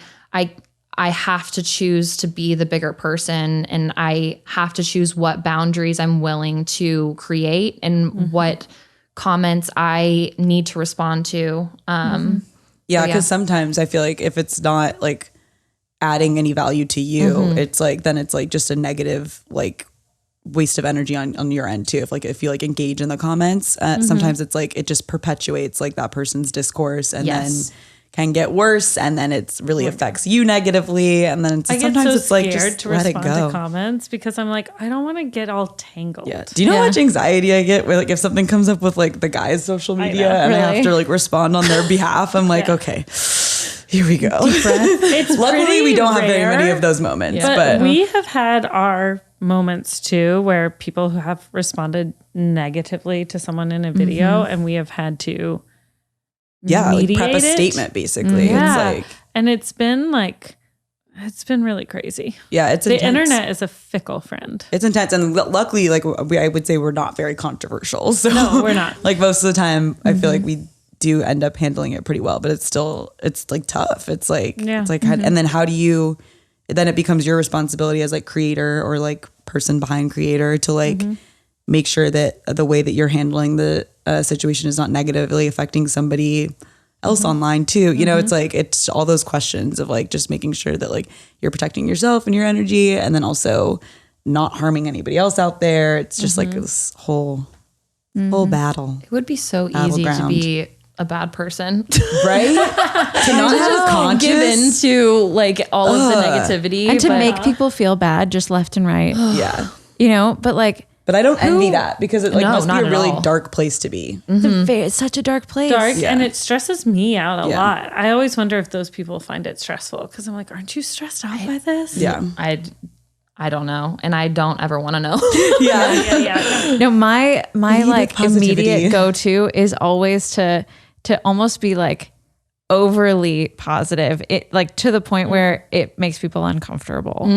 have to choose to be the bigger person, and I have to choose what boundaries I'm willing to create and what comments I need to respond to. Yeah, because sometimes I feel like if it's not adding any value to you, it's then it's just a negative waste of energy on your end too. If you engage in the comments, sometimes it's it just perpetuates that person's discourse, and then can get worse, and then it really affects you negatively, and then sometimes it's just to let it respond go. to comments because I'm I don't want to get all tangled. Yeah. Do you know how much anxiety I get where if something comes up with the guy's social media and I have to respond on their behalf? I'm okay, here we go. It's luckily we don't have very many of those moments, but we have had our moments too where people who have responded negatively to someone in a video, and we have had to prep a statement basically. It's and it's been it's been really crazy. Yeah, it's the intense. internet is a fickle friend. It's intense, and luckily I would say we're not very controversial, so no, we're not. Most of the time I feel we do end up handling it pretty well, but it's still tough. It's and then how do you, then it becomes your responsibility as creator or person behind creator to make sure that the way that you're handling the situation is not negatively affecting somebody else online too. It's all those questions of just making sure that you're protecting yourself and your energy, and then also not harming anybody else out there. It's just this whole battle. It would be so easy to be a bad person, right? To not have conscious, give in to all of the negativity and to make people feel bad just left and right. Yeah, but I don't envy that because it must be a really dark place to be. It's such a dark place. And it stresses me out a lot. I always wonder if those people find it stressful because I'm aren't you stressed out by this? Yeah. I don't know, and I don't ever want to know. Yeah. No, my immediate go-to is always to almost be overly positive, it to the point where it makes people uncomfortable.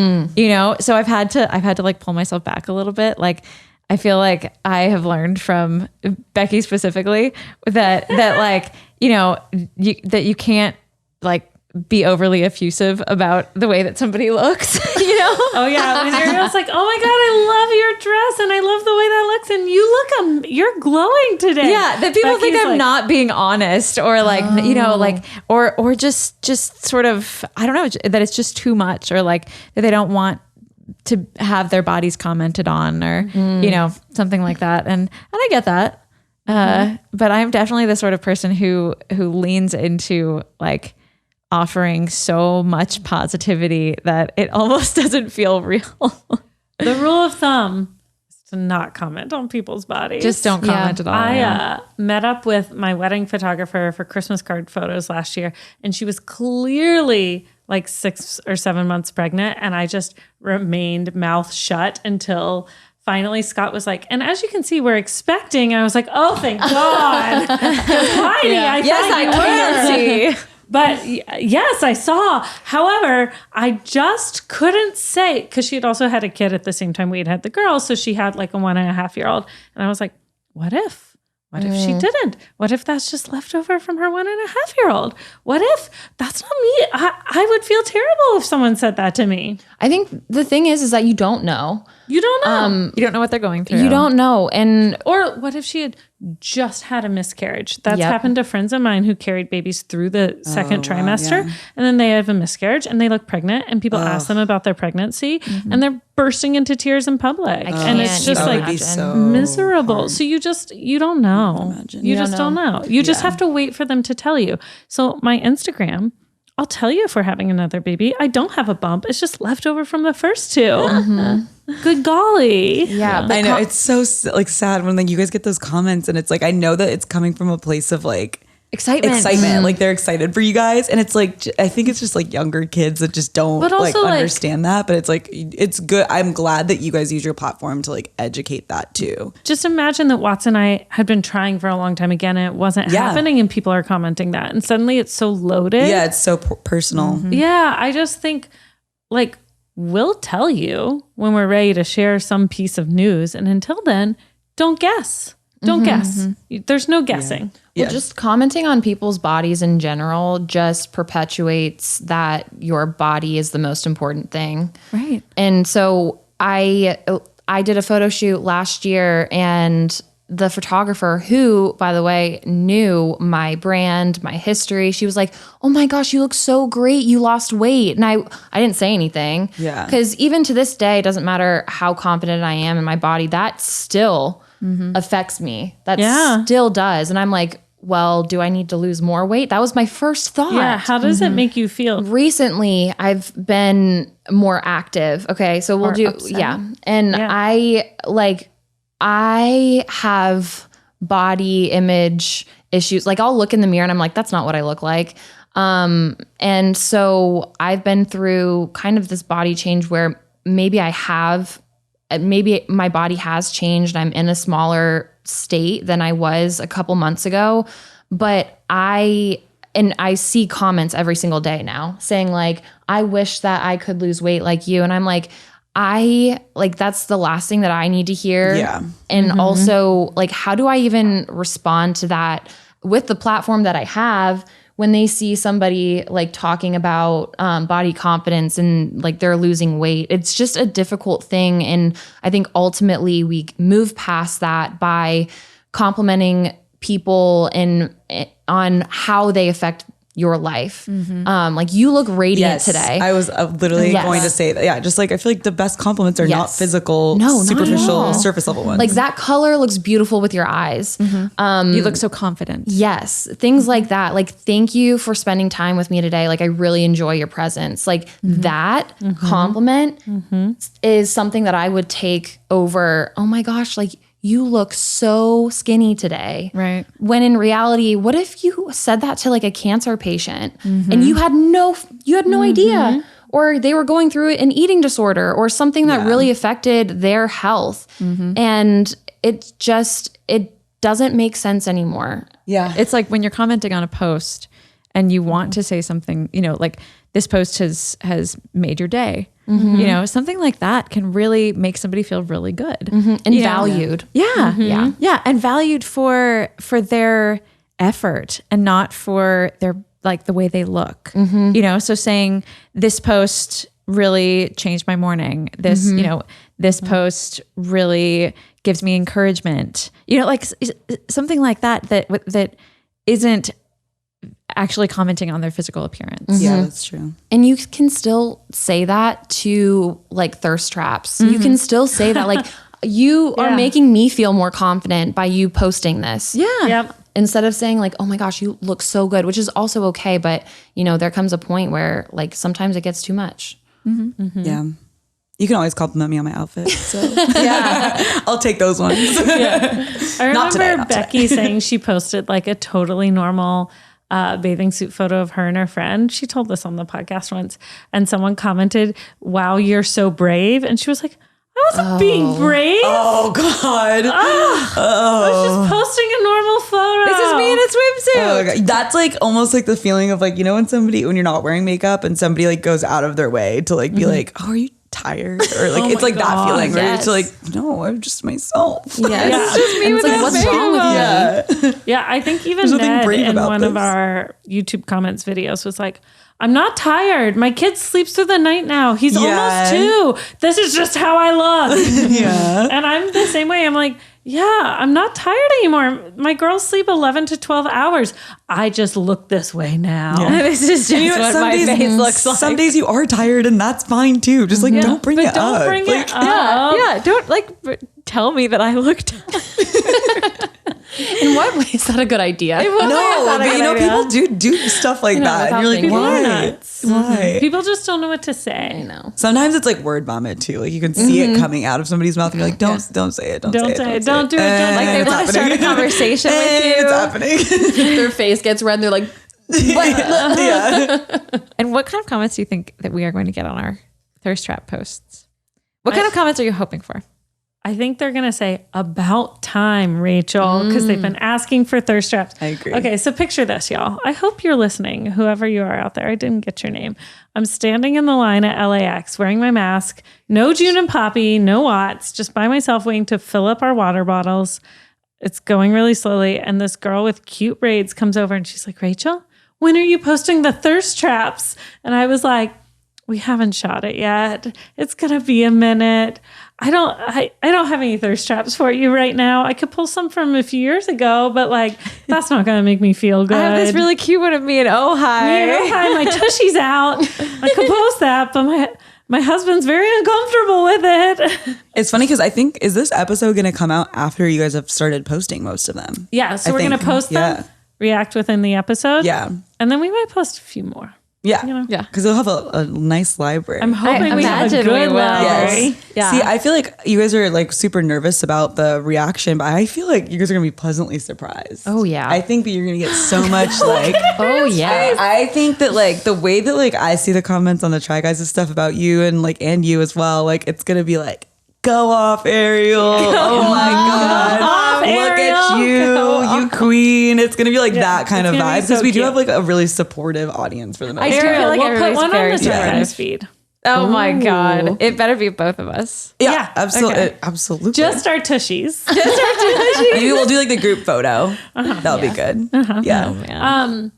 So I've had to pull myself back a little bit. I feel like I have learned from Becky specifically that you can't be overly effusive about the way that somebody looks, Oh yeah, when Ariel's oh my God, I love your dress and I love the way that looks, and you're glowing today. Yeah, that people Becky's think I'm not being honest, or or just sort of, I don't know, that it's just too much, or that they don't want to have their bodies commented on, or something like that. And I get that, but I'm definitely the sort of person who leans into offering so much positivity that it almost doesn't feel real. The rule of thumb is to not comment on people's bodies. Just don't comment at all. I met up with my wedding photographer for Christmas card photos last year, and she was clearly 6 or 7 months pregnant, and I just remained mouth shut until finally Scott was like, and as you can see, we're expecting. I was like, oh, thank God. Heidi, I thought you were. see. But yes, I saw. However, I just couldn't say, because she had also had a kid at the same time we had the girl. So she had like a 1.5-year-old. And I was like, what if? What if she didn't? What if that's just leftover from her 1.5-year-old? What if that's not me? I would feel terrible if someone said that to me. I think the thing is that you don't know. You don't know. You don't know what they're going through. You don't know. And Or what if she had just had a miscarriage? That's Yep. happened to friends of mine who carried babies through the second trimester, and then they have a miscarriage and they look pregnant, and people ask them about their pregnancy, and they're bursting into tears in public. And it's just That like would be so miserable. hard. So you don't know. You just don't know. You just have to wait for them to tell you. So my Instagram, I'll tell you if we're having another baby. I don't have a bump. It's just leftover from the first two. Good golly. yeah, I know it's so like sad when like you guys get those comments and it's like I know that it's coming from a place of like Excitement. like they're excited for you guys, and it's like I think it's just like younger kids that just don't But also, like like- understand that, but it's like it's good. I'm glad that you guys use your platform to like educate that too. Just imagine that Watts and I had been trying for a long time again, and it wasn't happening, and people are commenting that, and suddenly it's so loaded. Yeah, it's so personal. Yeah, I just think like we'll tell you when we're ready to share some piece of news, and until then, don't guess. Don't guess. There's no guessing. Well, just commenting on people's bodies in general just perpetuates that your body is the most important thing. Right. And so I did a photo shoot last year, and the photographer, who, by the way, knew my brand, my history, she was like, oh my gosh, you look so great. You lost weight. And I didn't say anything. Yeah. Because even to this day, it doesn't matter how confident I am in my body, that still affects me. That still does. And I'm like, well, do I need to lose more weight? That was my first thought. Yeah. How does it make you feel? Recently, I've been more active. Okay. So we'll do, And I have body image issues. Like I'll look in the mirror and I'm like, that's not what I look like. And so I've been through kind of this body change where maybe my body has changed. I'm in a smaller state than I was a couple months ago, but I see comments every single day now saying like, I wish that I could lose weight like you. And I'm like, that's the last thing that I need to hear. Yeah. And also like, how do I even respond to that with the platform that I have when they see somebody like talking about body confidence and like they're losing weight? It's just a difficult thing. And I think ultimately we move past that by complimenting people on how they affect your life. Like you look radiant today. I was literally going to say that. Yeah, just like I feel like the best compliments are not physical, superficial, surface level ones. Like that color looks beautiful with your eyes. You look so confident. Yes, things like that. Like thank you for spending time with me today. Like I really enjoy your presence. Like that compliment is something that I would take over, oh my gosh, like you look so skinny today. Right. When in reality, what if you said that to like a cancer patient and you had no idea, or they were going through an eating disorder or something that really affected their health. And it doesn't make sense anymore. Yeah. It's like when you're commenting on a post and you want to say something, like this post has made your day. Something like that can really make somebody feel really good And valued. Yeah. And valued for their effort and not for their like the way they look. So saying this post really changed my morning. This, this post really gives me encouragement. Like something like that isn't actually commenting on their physical appearance. Yeah, that's true. And you can still say that to like thirst traps. You can still say that like you are making me feel more confident by you posting this. Yeah. Yep. Instead of saying like, oh my gosh, you look so good, which is also okay. But there comes a point where like sometimes it gets too much. Yeah. You can always compliment me on my outfit. So I'll take those ones. I remember Becky saying she posted like a totally normal bathing suit photo of her and her friend. She told this on the podcast once, and someone commented, wow, you're so brave. And she was like, I wasn't being brave. Oh God. I was just posting a normal photo. This is me in a swimsuit. Oh my God. That's like almost like the feeling of like, you know, when you're not wearing makeup and somebody like goes out of their way to like be like, oh, are you tired? Or like, it's like that feeling where it's like, no, I'm just myself. Yes. Yeah. It's just me And with it's like, a what's makeup. wrong with you? Yeah, I think even There's nothing Ned brave in about one of this. our YouTube comments videos was like, I'm not tired. My kid sleeps through the night now. He's almost 2. This is just how I look. Yeah. And I'm the same way. I'm like, yeah, I'm not tired anymore. My girls sleep 11 to 12 hours. I just look this way now. This is just You know what some my days- face looks like. Some days you are tired and that's fine too. Just like don't bring it Don't up. bring Like, it up. Yeah, don't like tell me that I look tired. In what way is that a good idea? No, but you know, people do stuff like that. And you're like, without thinking. why? Nuts. Why? People just don't know what to say. I know. Sometimes it's like word vomit too. Like you can see it coming out of somebody's mouth and you're like, don't say it. Don't say it. Don't do it. Don't Like they want to start a conversation with you. It's happening. Their face gets red and they're like, Yeah. And what kind of comments do you think that we are going to get on our thirst trap posts? What kind of comments are you hoping for? I think they're going to say, about time, Rachel, because they've been asking for thirst traps. I agree. Okay, so picture this, y'all. I hope you're listening, whoever you are out there. I didn't get your name. I'm standing in the line at LAX wearing my mask. No June and Poppy, no Watts, just by myself waiting to fill up our water bottles. It's going really slowly. And this girl with cute braids comes over and she's like, Rachel, when are you posting the thirst traps? And I was like, we haven't shot it yet. It's going to be a minute. I don't have any thirst traps for you right now. I could pull some from a few years ago, but like, that's not going to make me feel good. I have this really cute one of me in Ojai. Hi, my tushy's out. I could post that, but my husband's very uncomfortable with it. It's funny because I think, is this episode going to come out after you guys have started posting most of them? Yeah, so I we're going to think, post them, react within the episode. Yeah. And then we might post a few more. Yeah. You know? Yeah. Because they'll have a nice library. I'm hoping we have a imagine we good will. library. Yes. Yeah. See, I feel like you guys are like super nervous about the reaction, but I feel like you guys are gonna be pleasantly surprised. Oh, yeah. I think that you're gonna get so much like. oh, yeah. I think that like the way that like I see the comments on the Try Guys' stuff about you and you as well, like it's gonna be like, go off, Ariel. Oh my God. Look at you, you queen. It's gonna be like that kind of it's gonna be vibe because so we do cute. have like a really supportive audience for the most I do part. feel like we'll put everybody's one on very the surprise supportive. feed. Oh my Ooh. God. It better be both of us. Yeah, absolutely. okay. Absolutely. Just our tushies. Maybe we'll do like the group photo. That'll be good. Yeah. Man.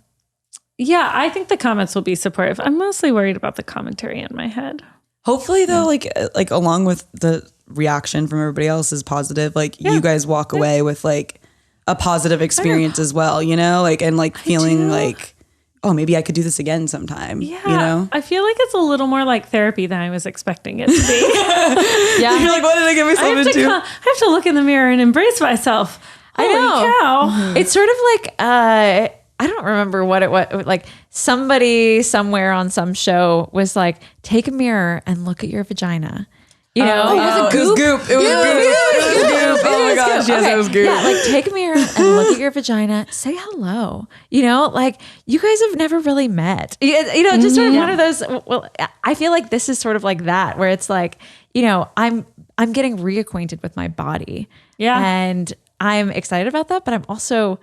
Yeah, I think the comments will be supportive. I'm mostly worried about the commentary in my head. Hopefully though, like along with the reaction from everybody else is positive, like you guys walk away with like a positive experience as well, you know, like, and like feeling like, oh, maybe I could do this again sometime. Yeah, You know? I feel like it's a little more like therapy than I was expecting it to be. Yeah. You're like, what did I get myself into? I have to look in the mirror and embrace myself. I Holy know. cow. It's sort of like I don't remember what it was. Like somebody somewhere on some show was like, take a mirror and look at your vagina. You know, It was goop. It was goop. Oh my gosh, yes, it was goop. Yeah, like take a mirror and look at your vagina. Say hello. You know, like you guys have never really met. You know, just sort of one of those. Well, I feel like this is sort of like that, where it's like, you know, I'm getting reacquainted with my body. Yeah. And I'm excited about that, but I'm also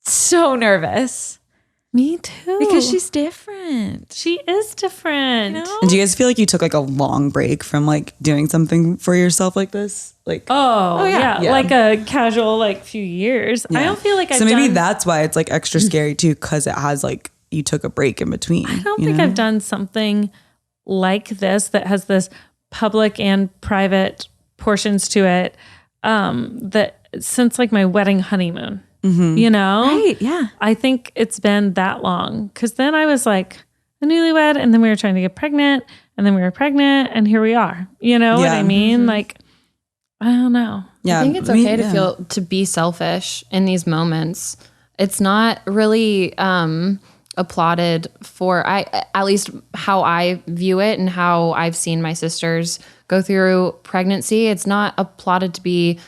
so nervous Me too. because she's different. she is different. You know? And do you guys feel like you took like a long break from like doing something for yourself like this? Like, Oh, yeah. yeah. Like a casual, like few years. I don't feel like I've so maybe done, that's why it's like extra scary too, because it has like you took a break in between. I don't think I've done something like this that has this public and private portions to it. That since like my wedding honeymoon, you know, Right. Yeah. I think it's been that long because then I was like a newlywed and then we were trying to get pregnant and then we were pregnant and here we are. You know what I mean? Like, I don't know. Yeah, I think it's okay to be selfish in these moments. It's not really applauded for at least how I view it and how I've seen my sisters go through pregnancy. It's not applauded to be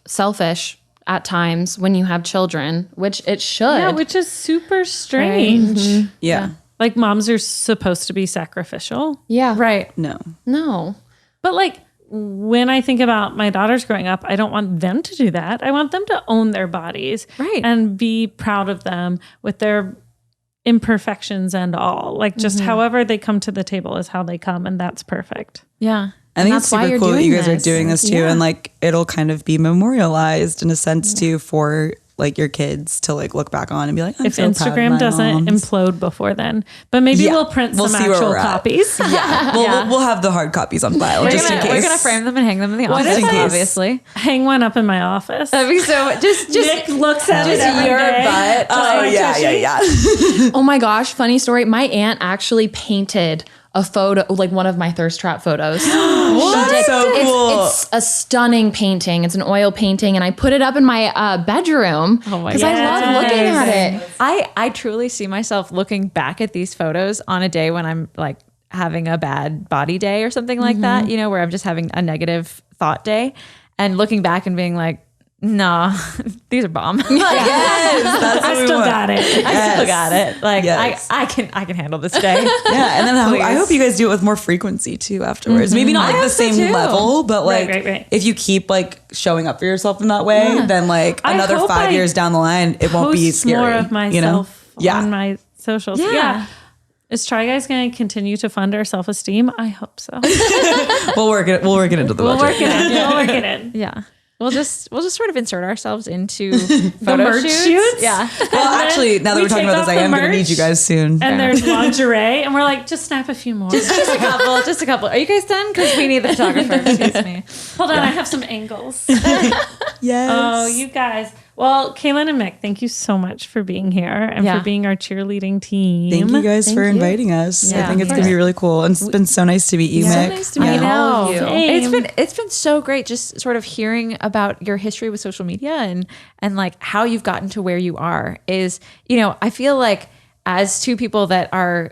selfish at times when you have children, which it should. Yeah, which is super strange. Yeah. Like moms are supposed to be sacrificial. Yeah. Right. No. No. But like when I think about my daughters growing up, I don't want them to do that. I want them to own their bodies and be proud of them with their imperfections and all. Like just however they come to the table is how they come, and that's perfect. Yeah. I think it's super cool that you guys are doing this too. And like, it'll kind of be memorialized in a sense too for like your kids to like look back on and be like, if Instagram doesn't implode before then, but maybe we'll print some actual copies. We'll have the hard copies on file just in case. We're gonna frame them and hang them in the office, obviously. Hang one up in my office. That'd be so just Nick looks at it every your day. butt. Oh yeah. Oh my gosh, funny story. My aunt actually painted a photo, like one of my thirst trap photos. That's so cool. It's a stunning painting. It's an oil painting, and I put it up in my bedroom because I love looking at it. I truly see myself looking back at these photos on a day when I'm like having a bad body day or something like that, you know, where I'm just having a negative thought day and looking back and being like, nah, these are bomb. Yes, that's I still got it. I still got it. Like I can handle this day. Yeah, and then I hope you guys do it with more frequency too afterwards. Maybe not like the same level, but like if you keep like showing up for yourself in that way, then like another 5 years down the line, it won't be scary. More of myself on my socials. Yeah. Is Try Guys going to continue to fund our self-esteem? I hope so. We'll work it into the budget. We'll work it in. Yeah. We'll just sort of insert ourselves into photo merch shoots. Yeah. Well, actually, now that we're talking about this, I am going to need you guys soon. And there's lingerie, and we're like, just snap a few more. Just a couple. Are you guys done? Because we need the photographer. Excuse me. Hold on, I have some angles. Yes. Oh, you guys. Well, Kaylin and Mick, thank you so much for being here and for being our cheerleading team. Thank you guys for inviting us. I think it's going to be really cool. And it's been so nice to meet you, Mick. So nice to meet all of you. Same. It's been so great just sort of hearing about your history with social media and like how you've gotten to where you are is, you know, I feel like as two people that are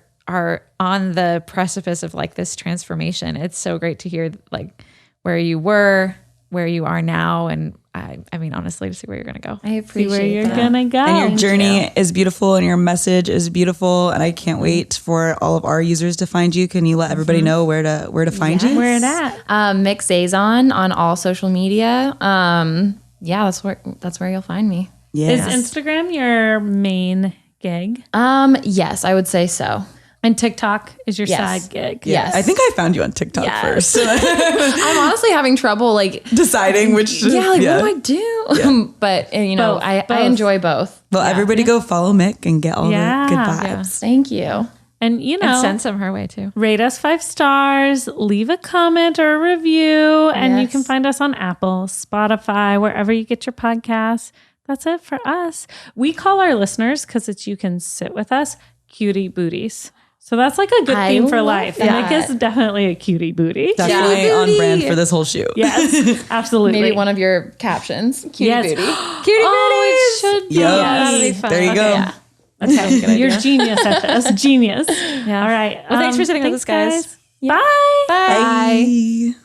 on the precipice of like this transformation, it's so great to hear like where you were, where you are now, and I mean, honestly, to see where you're going to go. I appreciate where you're that. going to go. And your journey is beautiful and your message is beautiful. And I can't wait for all of our users to find you. Can you let everybody know where to find you? Where it at? Mick Zazon on all social media. That's where you'll find me. Yes. Is Instagram your main gig? Yes, I would say so. And TikTok is your Yes. side gig? Yes. I think I found you on TikTok first. I'm honestly having trouble like Deciding which. what do I do? Yeah. But you know, Both. I enjoy both. Well, everybody go follow Mick and get all the good vibes. Thank you. And you know, And send some her way too. rate us 5 stars, leave a comment or a review, and you can find us on Apple, Spotify, wherever you get your podcasts. That's it for us. We call our listeners, because it's you can sit with us, cutie booties. So that's like a good theme for life. And Nick is definitely a cutie booty. Definitely on brand for this whole shoot. Yes, absolutely. Maybe one of your captions. Cutie booty. Cutie it should be. Yep. That'll be fun. There you go. Yeah. Okay. You're genius at this. Genius. Yeah. All right. Well, thanks for sitting with us, guys. Bye. Bye. Bye.